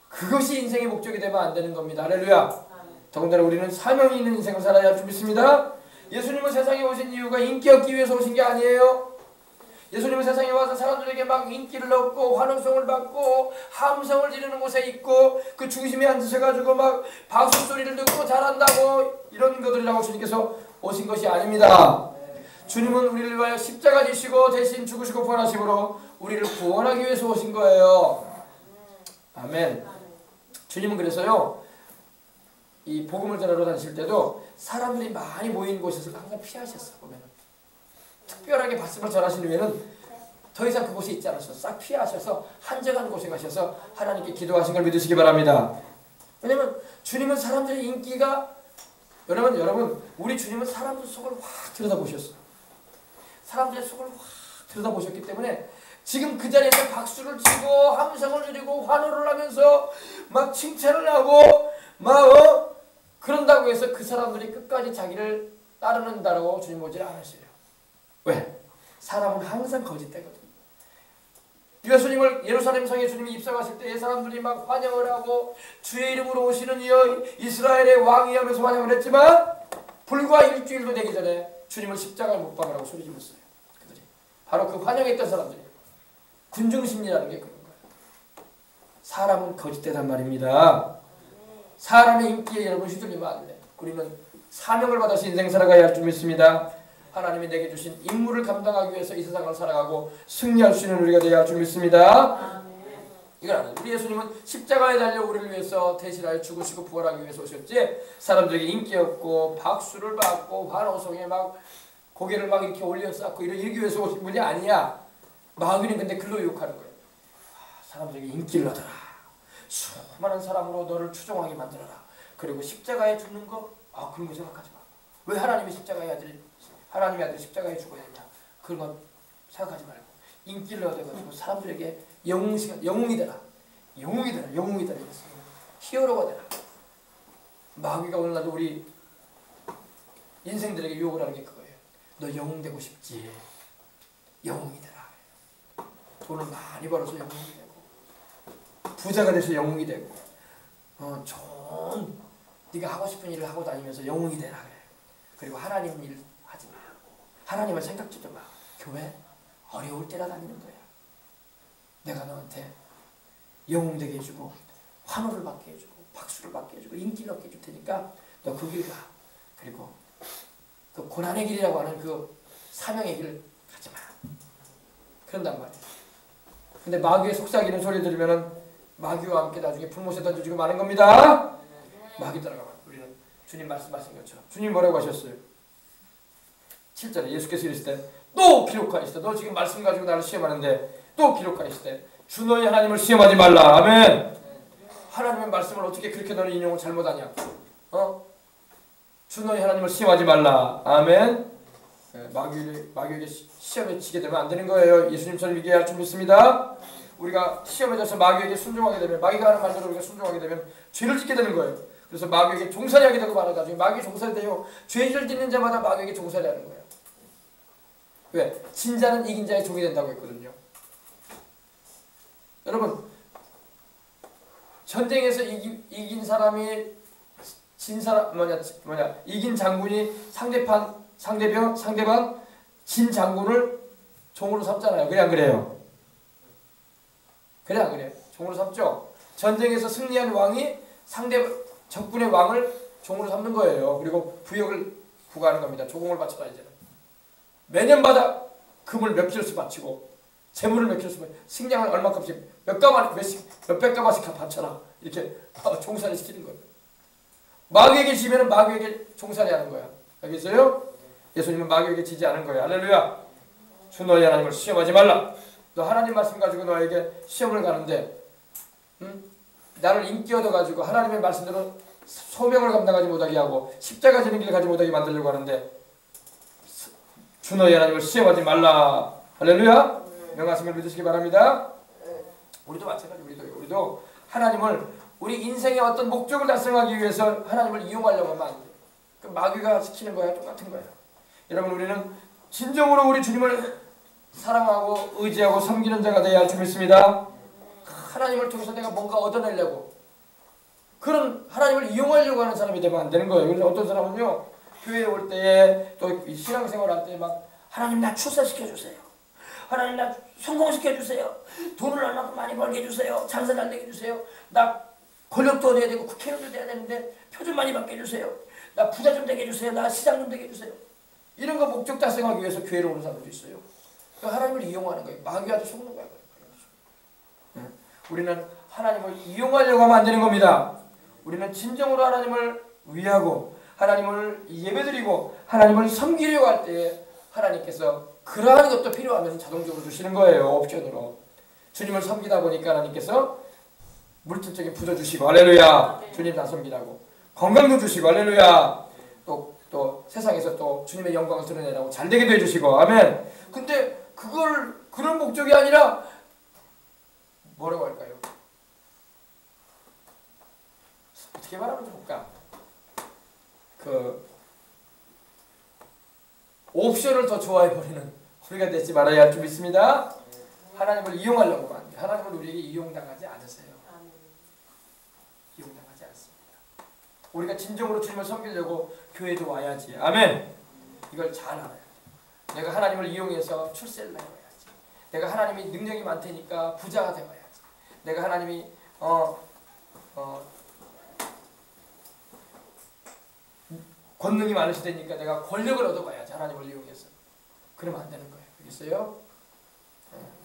Speaker 1: 그것이 인생의 목적이 되면 안 되는 겁니다. 할렐루야. 더군다나 우리는 사명이 있는 인생을 살아야 할 줄 믿습니다. 예수님은 세상에 오신 이유가 인기 얻기 위해서 오신 게 아니에요. 예수님은 세상에 와서 사람들에게 막 인기를 얻고 환호성을 받고 함성을 지르는 곳에 있고 그 중심에 앉으셔가지고 막 박수 소리를 듣고 잘한다고 이런 것들이라고 주님께서 오신 것이 아닙니다. 주님은 우리를 위하여 십자가 지시고 대신 죽으시고 부활하심으로 우리를 구원하기 위해서 오신 거예요. 아멘. 주님은 그래서요, 이 복음을 전하러 다니실 때도 사람들이 많이 모이는 곳에서 항상 피하셨어. 보면 특별하게 말씀을 전하신 후에는 더 이상 그곳에 있지 않으셔서 싹 피하셔서 한적한 곳에 가셔서 하나님께 기도하신 걸 믿으시기 바랍니다. 왜냐면 주님은 사람들의 인기가 여러분 우리 주님은 사람들 속을 확 들여다보셨어요. 사람들의 속을 확 들여다보셨기 때문에 지금 그 자리에서 박수를 치고 함성을 지르고 환호를 하면서 막 칭찬을 하고 막 그런다고 해서 그 사람들이 끝까지 자기를 따르는다라고 주님 보지 않으세요. 왜? 사람은 항상 거짓되거든요. 예수님을 예루살렘 성에 주님이 입성하실 때 사람들이 막 환영을 하고 주의 이름으로 오시는 이여 이스라엘의 왕이 하면서 환영을 했지만 불과 일주일도 되기 전에 주님을 십자가에 못 박으라고 소리 질렀어요. 그들이 바로 그 환영했던 사람들이 군중심리라는 게 그런 거예요. 사람은 거짓되단 말입니다. 사람의 인기에 여러분 휘둘리면 안 돼. 우리는 사명을 받아서 인생 살아가야 할 줄 믿습니다. 하나님이 내게 주신 임무를 감당하기 위해서 이 세상을 살아가고 승리할 수 있는 우리가 되어야 할 줄 믿습니다. 이걸 알아요. 우리 예수님은 십자가에 달려 우리를 위해서 대신하여 죽으시고 부활하기 위해서 오셨지 사람들에게 인기 없고 박수를 받고 환호성에 막 고개를 막 이렇게 올려 쌓고 이러기 위해서 오신 분이 아니야. 마귀는 근데 글로 유혹하는 거예요. 사람들에게 인기를 얻어라. 수많은 사람으로 너를 추종하게 만들어라. 그리고 십자가에 죽는 거 그런 거 생각하지 마. 왜 하나님이 하나님의 아들이 십자가에 죽어야 되냐. 그런 거 생각하지 말고 인기를 얻어가지고 사람들에게 영웅이 되라. 히어로가 되라. 마귀가 오늘날도 우리 인생들에게 유혹을 하는 게 그거예요. 너 영웅 되고 싶지. 영웅이 되라. 돈을 많이 벌어서 영웅이 되고 부자가 돼서 영웅이 되고 좋은 네가 하고 싶은 일을 하고 다니면서 영웅이 되라 그래. 그리고 하나님 일 하지 마. 하나님을 생각지도 마. 교회 어려울 때라 다니는 거야. 내가 너한테 영웅 되게 해주고 환호를 받게 해주고 박수를 받게 해주고 인기를 얻게 해줄 테니까 너 그 길 가. 그리고 그 고난의 길이라고 하는 그 사명의 길을 가지 마. 그런단 말이야. 근데 마귀의 속삭이는 소리 들으면은 마귀와 함께 나중에 불못에 던져지고 마는 겁니다. 마귀 따라가면 우리는 주님 말씀하신 것처럼 주님 뭐라고 하셨어요? 7절에 예수께서 이르시되 또 기록하시되 너 지금 말씀 가지고 나를 시험하는데 또 기록하시되 주 너희 하나님을 시험하지 말라. 아멘. 하나님의 말씀을 어떻게 그렇게 너는 인용을 잘못하냐? 주 너희 하나님을 시험하지 말라. 아멘. 마귀에게 시험에 지게 되면 안 되는 거예요. 예수님처럼 이겨야 할 줄 믿습니다. 우리가 시험에 져서 마귀에게 순종하게 되면 마귀가 하는 말대로 우리가 순종하게 되면 죄를 짓게 되는 거예요. 그래서 마귀에게 종살이 하게 되고 말아가지고 마귀 종살이 돼요. 죄를 짓는 자마다 마귀에게 종살이 하는 거예요. 왜? 진 자는 이긴 자의 종이 된다고 했거든요. 여러분 전쟁에서 이긴 사람이 진 사람 이긴 장군이 상대방 진 장군을 종으로 삼잖아요. 그래 안 그래요? 그래 안 그래요? 종으로 삼죠. 전쟁에서 승리한 왕이 적군의 왕을 종으로 삼는 거예요. 그리고 부역을 부과하는 겁니다. 조공을 바쳐라. 이제는 매년마다 금을 몇 킬로씩 바치고 재물을 몇 킬로씩 식량을 얼마큼씩 몇백 가마씩 바쳐라. 이렇게 종살이 시키는 거예요. 마귀에게 지면은 마귀에게 종살이 하는 거야. 알겠어요? 예수님은 마귀에게 지지 않은 거예요. 할렐루야. 주 너희 하나님을 시험하지 말라. 너 하나님 말씀 가지고 너에게 시험을 가는데 나를 인기 얻어가지고 하나님의 말씀대로 소명을 감당하지 못하게 하고 십자가 지는 길을 가지 못하게 만들려고 하는데 주 너희 하나님을 시험하지 말라. 할렐루야. 명하심을 믿으시기 바랍니다. 우리도 마찬가지. 우리도 하나님을 우리 인생의 어떤 목적을 달성하기 위해서 하나님을 이용하려고 하면 안 돼. 그 마귀가 시키는 거야 똑같은 거야. 여러분 우리는 진정으로 우리 주님을 사랑하고 의지하고 섬기는 자가 되어야 할 줄 믿습니다. 하나님을 통해서 내가 뭔가 얻어내려고 그런 하나님을 이용하려고 하는 사람이 되면 안 되는 거예요. 그래서 어떤 사람은요 교회에 올 때에 또 신앙생활 할 때 막 하나님 나 출세시켜 주세요. 하나님 나 성공시켜 주세요. 돈을 얼마큼 많이 벌게 해주세요. 장사 잘 되게 해주세요. 나 권력도 얻어야 되고 국회의원도 돼야 되는데 표 좀 많이 받게 해주세요. 나 부자 좀 되게 해주세요. 나 시장 좀 되게 해주세요. 이런 거 목적 달성하기 위해서 교회로 오는 사람들도 있어요. 그러니까 하나님을 이용하는 거예요. 마귀한테 속는 거예요. 우리는 하나님을 이용하려고 하면 안 되는 겁니다. 우리는 진정으로 하나님을 위하고 하나님을 예배드리고 하나님을 섬기려고 할 때 하나님께서 그러한 것도 필요하면 자동적으로 주시는 거예요. 옵션으로. 주님을 섬기다 보니까 하나님께서 물질적인 부도 주시고 할렐루야. 주님 다 섬기라고 건강도 주시고 할렐루야. 또 세상에서 또 주님의 영광을 드러내라고 잘되게도 해주시고 아멘. 근데 그런 목적이 아니라 뭐라고 할까요? 어떻게 말하면 좋을까? 옵션을 더 좋아해버리는 우리가 되지 말아야 할 줄 믿습니다. 하나님을 이용하려고 합니다. 하나님은 우리에게 이용당하지 않으세요. 이용당하지 않습니다. 우리가 진정으로 주님을 섬기려고 교회도 와야지. 아멘. 이걸 잘 알아야 돼. 내가 하나님을 이용해서 출세를 해야지. 내가 하나님이 능력이 많다니까 부자가 되어야지. 내가 하나님이 권능이 많으시다니까 내가 권력을 얻어봐야지. 하나님을 이용해서. 그러면 안 되는 거예요. 알겠어요?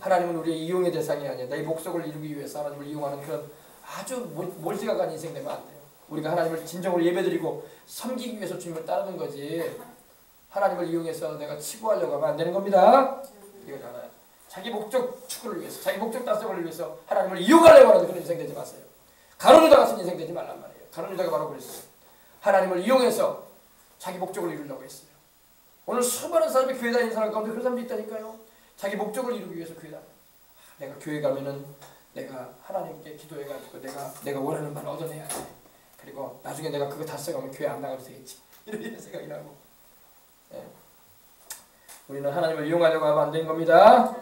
Speaker 1: 하나님은 우리의 이용의 대상이 아니야. 내 목적을 이루기 위해서 하나님을 이용하는 그런 아주 몰지각한 인생 되면 안 돼요. 우리가 하나님을 진정으로 예배드리고 섬기기 위해서 주님을 따르는 거지. 하나님을 이용해서 내가 치부하려고 하면 안 되는 겁니다. 이거 알아요. 자기 목적 추구를 위해서, 자기 목적 달성을 위해서 하나님을 이용하려고 하는 그런 인생 되지 마세요. 가룟 유다 같은 인생 되지 말란 말이에요. 가룟 유다가 바로 그랬어요. 하나님을 이용해서 자기 목적을 이루려고 했어요. 오늘 수많은 사람이 교회 다니는 사람 가운데 그런 사람도 있다니까요. 자기 목적을 이루기 위해서 교회 다녀요. 내가 교회 가면은 내가 하나님께 기도해가지고 내가 원하는 바를 얻어내야 돼. 그리고 나중에 내가 그거 달성하면 교회 안 나가도 되겠지. 이런 생각이 나고. 네. 우리는 하나님을 이용하려고 하면 안 되는 겁니다.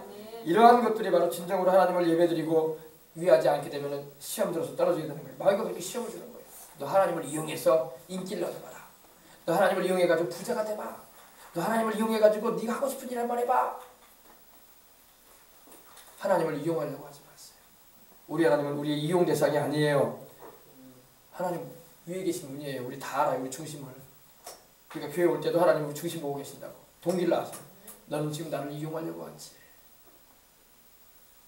Speaker 1: 이러한 것들이 바로 진정으로 하나님을 예배드리고 위하지 않게 되면 시험 들어서 떨어지게 되는 거예요. 마귀가 그렇게 시험을 주는 거예요. 너 하나님을 이용해서 인기를 얻어봐라. 너 하나님을 이용해가지고 부자가 돼봐. 너 하나님을 이용해가지고 네가 하고 싶은 일 한번 해봐. 하나님을 이용하려고 하지 마세요. 우리 하나님은 우리의 이용 대상이 아니에요. 하나님 위에 계신 분이에요. 우리 다 알아요. 우리 중심을. 그러니까 교회 올 때도 하나님 우리 중심 보고 계신다고. 동기를 아세요. 너는 지금 나를 이용하려고 하지.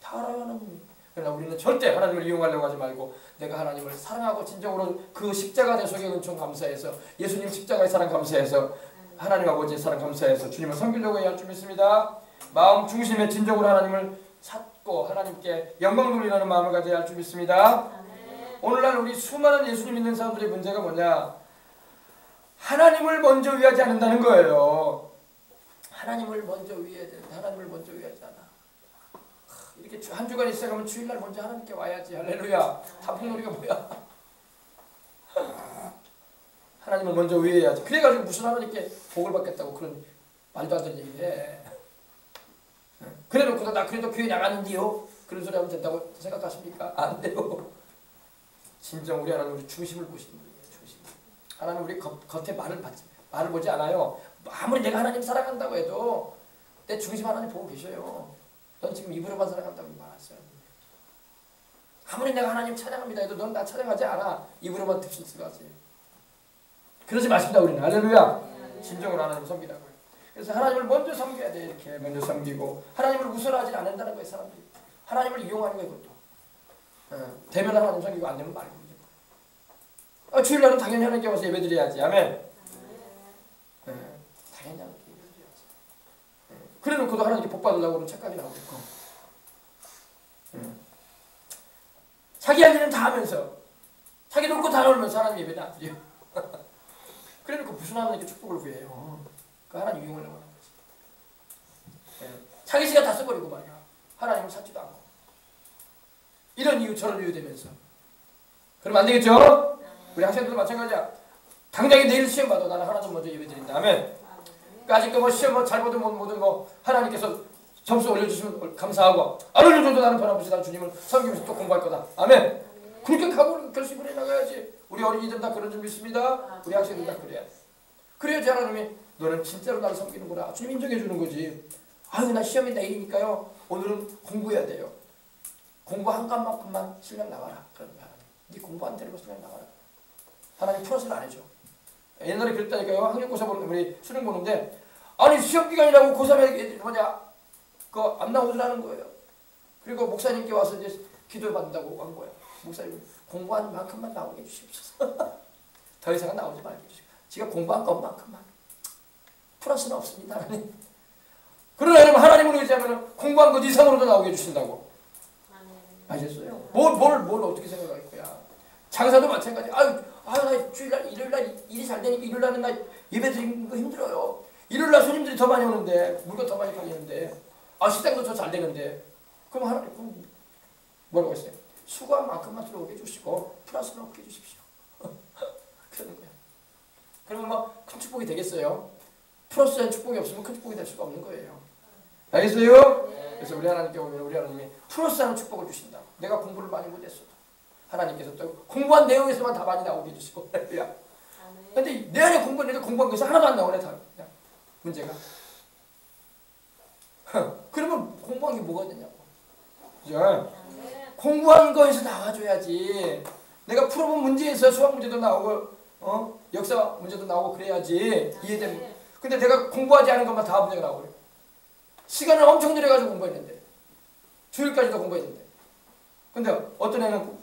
Speaker 1: 다 알아요. 하나님. 그러나 우리는 절대 하나님을 이용하려고 하지 말고 내가 하나님을 사랑하고 진정으로 그 십자가 대속의 은총 감사해서 예수님 십자가의 사랑 감사해서 하나님 아버지의 사랑 감사해서 주님을 섬기려고 해야 할 줄 믿습니다. 마음 중심에 진정으로 하나님을 찾고 하나님께 영광 돌리라는 마음을 가져야 할 줄 믿습니다. 오늘날 우리 수많은 예수님 믿는 사람들의 문제가 뭐냐? 하나님을 먼저 위하지 않는다는 거예요. 하나님을 먼저 위해야 되는데 하나님을 먼저 위하지 않아. 이렇게 한 주간이 시작하면 주일날 먼저 하나님께 와야지. 할렐루야. 단풍놀이가 뭐야? 하나님을 먼저 위해야지. 그래가지고 무슨 하나님께 복을 받겠다고 그런 말도 안 되는 얘기를 해. 그래놓고 나 그래도 교회 나가는데요. 그런 소리 하면 된다고 생각하십니까? 안 돼요. 진정 우리 하나님 우리 중심을 보시는 분이에요. 중심. 하나님 우리 겉에 말을 보지 않아요. 아무리 내가 하나님 사랑한다고 해도 내 중심 하나님 보고 계셔요. 넌 지금 입으로만 사랑한다고 말했어요. 아무리 내가 하나님 찬양합니다 해도 넌 나 찬양하지 않아. 입으로만 듭실스가지. 그러지 마십니다. 우리는. 할렐루야. 진정으로 하나님을 섬기라고요. 그래서 하나님을 먼저 섬겨야 돼. 이렇게 먼저 섬기고 하나님을 우선하지 않는다는 거예요. 사람들이. 하나님을 이용하는 거예요. 그것도. 되면 하나님 섬기고 안 되면 말고. 주일날은 당연히 하나님께 와서 예배드려야지. 아멘. 당연히 하나님께 예배드려야지. 그래놓고도 하나님께 복 받으려고 하는 책까지 나오고 있고. 자기 할 일은 다 하면서 자기 놓고 다 놀면서 하나님 예배는 안 드려요. 그래놓고 무슨 하나님께 축복을 구해요. 그 하나님 이용하려고 하는 거지. 자기 시간 다 써버리고 말이야. 하나님을 찾지도 않고. 이런 이유 저런 이유 되면서. 그러면 안 되겠죠? 우리 학생들도 마찬가지야. 당장에 내일 시험 봐도 나는 하나님 먼저 예배드린다. 아멘. 그러니까 아직도 뭐 시험 잘 보든 뭐든 하나님께서 점수 올려주시면 감사하고 안 올려줘도 나는 변함없이 난 주님을 섬기면서 또 공부할 거다. 아멘. 그렇게 각오를 결심을 해나가야지. 우리 어린이들 다 그런 줄 믿습니다. 우리 학생들 다 그래야 돼. 그래야지 하나님이 너는 진짜로 나를 섬기는구나. 주님 인정해 주는 거지. 아유 나 시험이 내일이니까요. 오늘은 공부해야 돼요. 공부한 것만큼만 실력 나와라. 그런 거야. 네 공부 안 되는 거 실력 나와라. 하나님 플러스를 안 해줘. 옛날에 그랬다니까요. 학력고사 보는 우리 수능 보는데 아니 시험 기간이라고 고3에 뭐냐 그거 안 나오더라는 거예요. 그리고 목사님께 와서 이제 기도 받는다고 한 거예요. 목사님 공부한 만큼만 나오게 해주십시오. 더 이상은 나오지 말게 해주십시오. 지가 공부한 것만큼만. 플러스는 없습니다. 하나님. 그러나 여러분 하나님을 의지하면 공부한 것 이상으로도 나오게 해주신다고. 아셨어요? 뭘 어떻게 생각할 거야. 장사도 마찬가지. 나 주일날 일요일날 일이 잘 되니까 일요일날은 나 예배 드리는 거 힘들어요. 일요일날 손님들이 더 많이 오는데 물건 더 많이 팔리는데 시장도 더 잘 되는데 그럼 하나님 뭐라고 했어요? 수고한 만큼만 들어오게 해주시고 플러스는 없게 해주십시오. 그러는 거예요. 그러면 뭐 큰 축복이 되겠어요? 플러스된 축복이 없으면 큰 축복이 될 수가 없는 거예요. 알겠어요? 네. 그래서 우리 하나님께 오면 우리 하나님이 플러스하는 축복을 주신다. 내가 공부를 많이 못했어도 하나님께서 또 공부한 내용에서만 다 많이 나오게 해주시고 근데 내 안에 공부한 것이 하나도 안 나오네. 다 그냥 문제가. 그러면 공부한 게 뭐가 되냐고. 그죠? 공부한 거에서 나와줘야지. 내가 풀어본 문제에서 수학 문제도 나오고 역사 문제도 나오고 그래야지 이해되면. 근데 내가 공부하지 않은 것만 다 문제가 나오고 시간을 엄청 들여가지고 공부했는데 주일까지도 공부했는데 근데 어떤 애는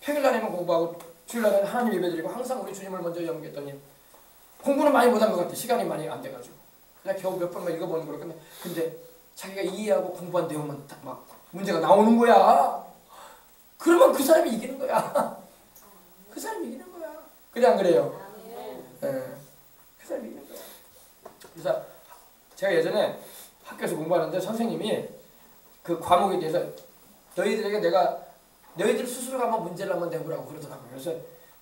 Speaker 1: 평일날에만 공부하고 주일날에는 하나님 예배드리고 항상 우리 주님을 먼저 염기했더니 공부는 많이 못한 것 같아. 시간이 많이 안 돼가지고 그냥 겨우 몇 번만 읽어보는 거로 근데 자기가 이해하고 공부한 내용만 막 문제가 나오는 거야. 그러면 그 사람이 이기는 거야. 그 사람이 이기는 거야. 그래 안 그래요? 네. 그 사람이 이기는 거야. 그래서 제가 예전에 학교에서 공부하는데 선생님이 그 과목에 대해서 너희들 스스로 한번 문제를 한번 내보라고 그러더라고요. 그래서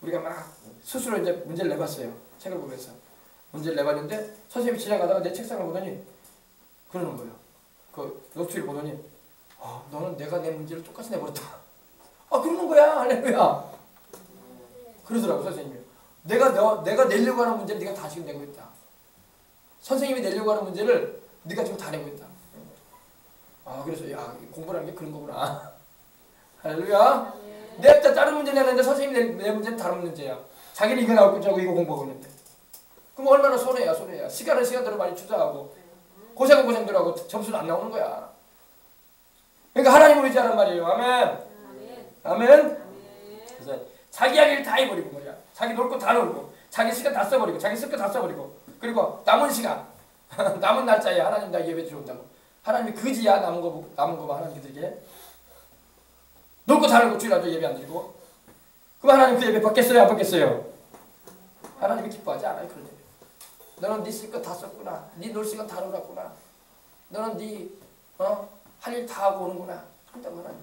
Speaker 1: 우리가 막 스스로 이제 문제를 내봤어요. 책을 보면서 문제를 내봤는데 선생님이 지나가다가 내 책상을 보더니 그러는 거예요. 그 노트를 보더니 너는 내가 내 문제를 똑같이 내버렸다. 그러는 거야. 할렐루야. 그러더라고 선생님이. 내가 내려고 하는 문제를 네가 다 지금 내고 있다. 선생님이 내려고 하는 문제를 네가 지금 다 내고 있다. 그래서 공부라는 게 그런 거구나. 할렐루야. 내가 다른 문제 내는데 선생님이 내 문제는 다른 문제야. 자기는 이거 나올 거고 이거 공부하고 있는데. 그럼 얼마나 손해야. 시간대로 많이 투자하고 고생은 고생대로 하고 점수는 안 나오는 거야. 그러니까 하나님을 의지하란 말이에요. 아멘. 그래서 자기 할 일 다 해버리고 말이야. 자기 놀 거 다 놀고 자기 시간 다 써버리고 자기 쓸 거 다 써버리고 그리고 남은 시간 남은 날짜에 하나님 나 예배 들어온다고. 하나님이 그지야 남은 거만 하나님께 드리게. 놀 거 다 놀고 주일날도 예배 안 드리고. 그럼 하나님 그 예배 받겠어요? 안 받겠어요? 하나님이 기뻐하지 않아요. 그런 예배. 너는 네 쓸 거 다 썼구나. 네 놀 시간 다 놀았구나. 너는 네 할 일 다 하고 오는구나. 한다고 하나님.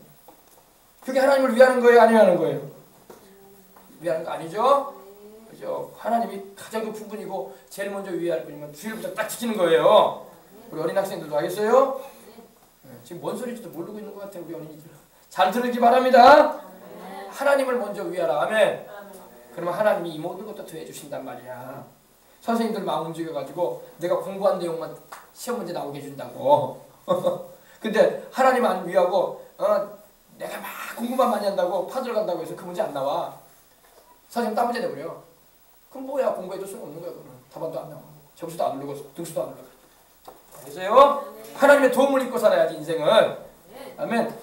Speaker 1: 그게 하나님을 위하는 거예요? 안 위하는 거예요? 위하는 거 아니죠? 그죠? 하나님이 가장 높은 분이고 제일 먼저 위할 분이면 주일부터 딱 지키는 거예요. 우리 어린 학생들도 알겠어요? 지금 뭔 소리인지도 모르고 있는 것 같아요. 우리 어린이들. 잘 들으기 바랍니다. 하나님을 먼저 위하라. 아멘. 그러면 하나님이 이 모든 것도 더해 주신단 말이야. 선생님들 마음 움직여가지고 내가 공부한 내용만 시험 문제 나오게 해준다고. 근데 하나님 안 위하고 내가 막 공부만 많이 한다고 파들 간다고 해서 그 문제 안 나와. 선생님 딴 문제 내버려. 그럼 뭐야 공부해도 소용없는 거야. 그러면 답안도 안 나와. 점수도 안 오르고 등수도 안 올라가. 알겠어요? 하나님의 도움을 입고 살아야지 인생은. 아멘.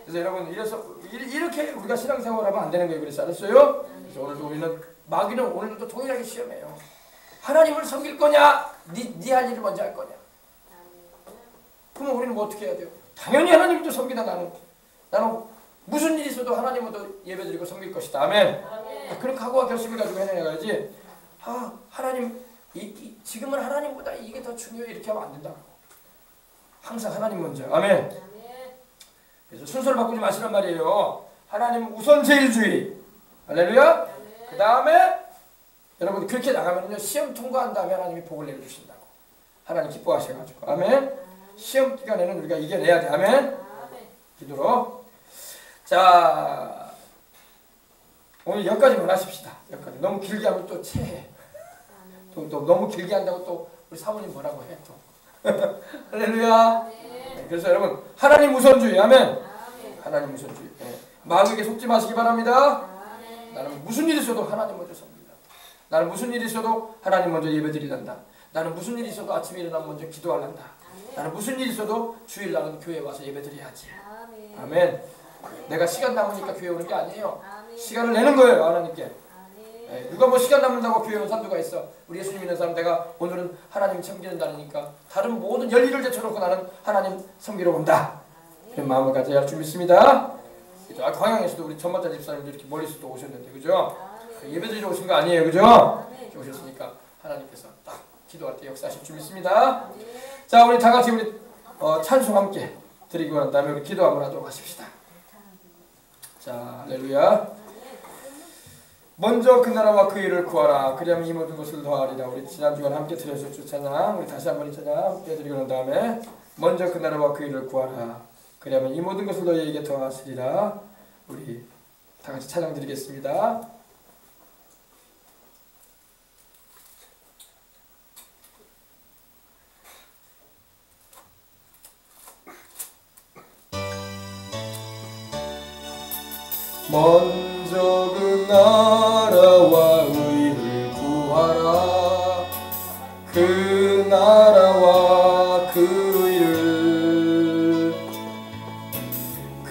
Speaker 1: 그래서 여러분 이렇게 우리가 신앙생활하면 안 되는 거예요. 그래서 알았어요? 그래서 오늘도 우리는 마귀는 오늘도 동일하게 시험해요. 하나님을 섬길 거냐? 네 할 일을 먼저 할 거냐? 그러면 우리는 뭐 어떻게 해야 돼요? 당연히 하나님도 섬기다. 나는 무슨 일이 있어도 하나님도 예배드리고 섬길 것이다. 아멘. 그런 각오와 결심을 가지고 해내야지. 하나님 지금은 하나님보다 이게 더 중요해 이렇게 하면 안 된다. 항상 하나님 먼저. 아멘. 그래서 순서를 바꾸지 마시란 말이에요. 하나님 우선제일주의. 할렐루야. 그 다음에 여러분 그렇게 나가면요 시험 통과한 다음에 하나님이 복을 내려주신다고. 하나님 기뻐하셔가지고. 아멘. 시험 기간에는 우리가 이겨내야 돼. 아멘. 기도로. 자, 오늘 여기까지만 하십시다. 여기까지. 너무 길게 하면 또 체해. 또 너무 길게 한다고 또 우리 사모님 뭐라고 해 또. 할렐루야. 네, 그래서 여러분 하나님 우선주의 아멘. 하나님 우선주의. 네. 마귀에게 속지 마시기 바랍니다. 나는 무슨 일이 있어도 하나님 먼저 섭니다. 나는 무슨 일이 있어도 하나님 먼저 예배드리란다. 나는 무슨 일이 있어도 아침에 일어나면 먼저 기도하란다. 나는 무슨 일이 있어도 주일날은 교회에 와서 예배드려야지. 아멘. 내가 시간 남으니까 교회 오는 게 아니에요. 시간을 내는 거예요 하나님께. 네, 누가 뭐 시간 남는다고 교회 오는 사람들가 있어. 우리 예수님 믿는 사람 내가 오늘은 하나님 섬기는 날이니까 다른 모든 열일을 제쳐놓고 나는 하나님 섬기러 온다. 그런 마음을 가져야 할 줄 믿습니다. 광양에서도 우리 전마자 집사님도 이렇게 멀리서도 오셨는데 그죠? 예배드리러 오신 거 아니에요 그죠? 오셨으니까 하나님께서 딱 기도할 때 역사하실 줄 믿습니다. 자 우리 다 같이 우리 찬송 함께 드리고 난 다음에 우리 기도 한번 하도록 하십시다. 자 할렐루야. 먼저 그 나라와 그 일을 구하라. 그리하면 이 모든 것을 더하리라. 우리 지난주간 함께 드려주셨죠 찬양. 우리 다시 한번 이 찬양 함께 드리고 난 다음에 먼저 그 나라와 그 일을 구하라. 그러면 이 모든 것을 너희에게 더하시리라. 우리 다 같이 찬양 드리겠습니다. 먼저 그 나라와 의를 구하라. 그 나라와 그 의를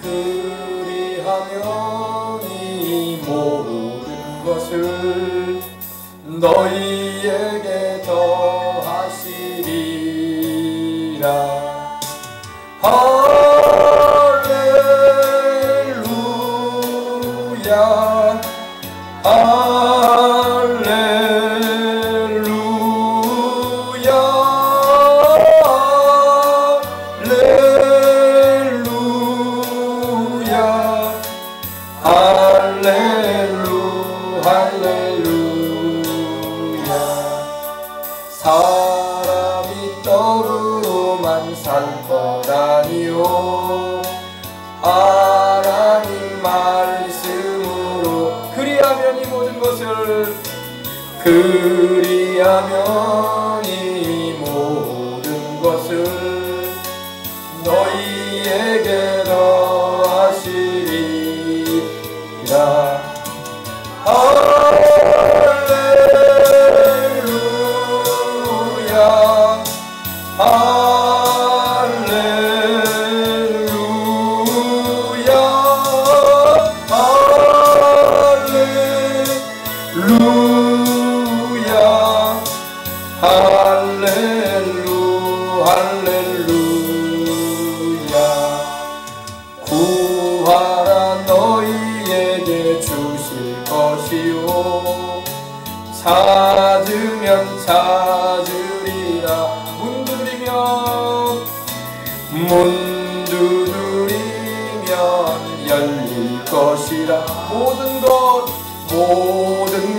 Speaker 1: 그리하면 이 모든 것을 너희에게 더하시리라. 할렐루야 할렐루야 할렐루야 할렐루야. 사람이 떡으로만 살 것 아니요 하나님 말씀으로 그리하면 이 모든 것을 그리하면 이 모든 것을 너희에게 더하시리라. 할렐루야 할렐루야 할렐루야 할렐루야. 구하라 너희에게 주실 것이요 찾으면 찾으리라. 문 두드리면 열릴 것이라. 모든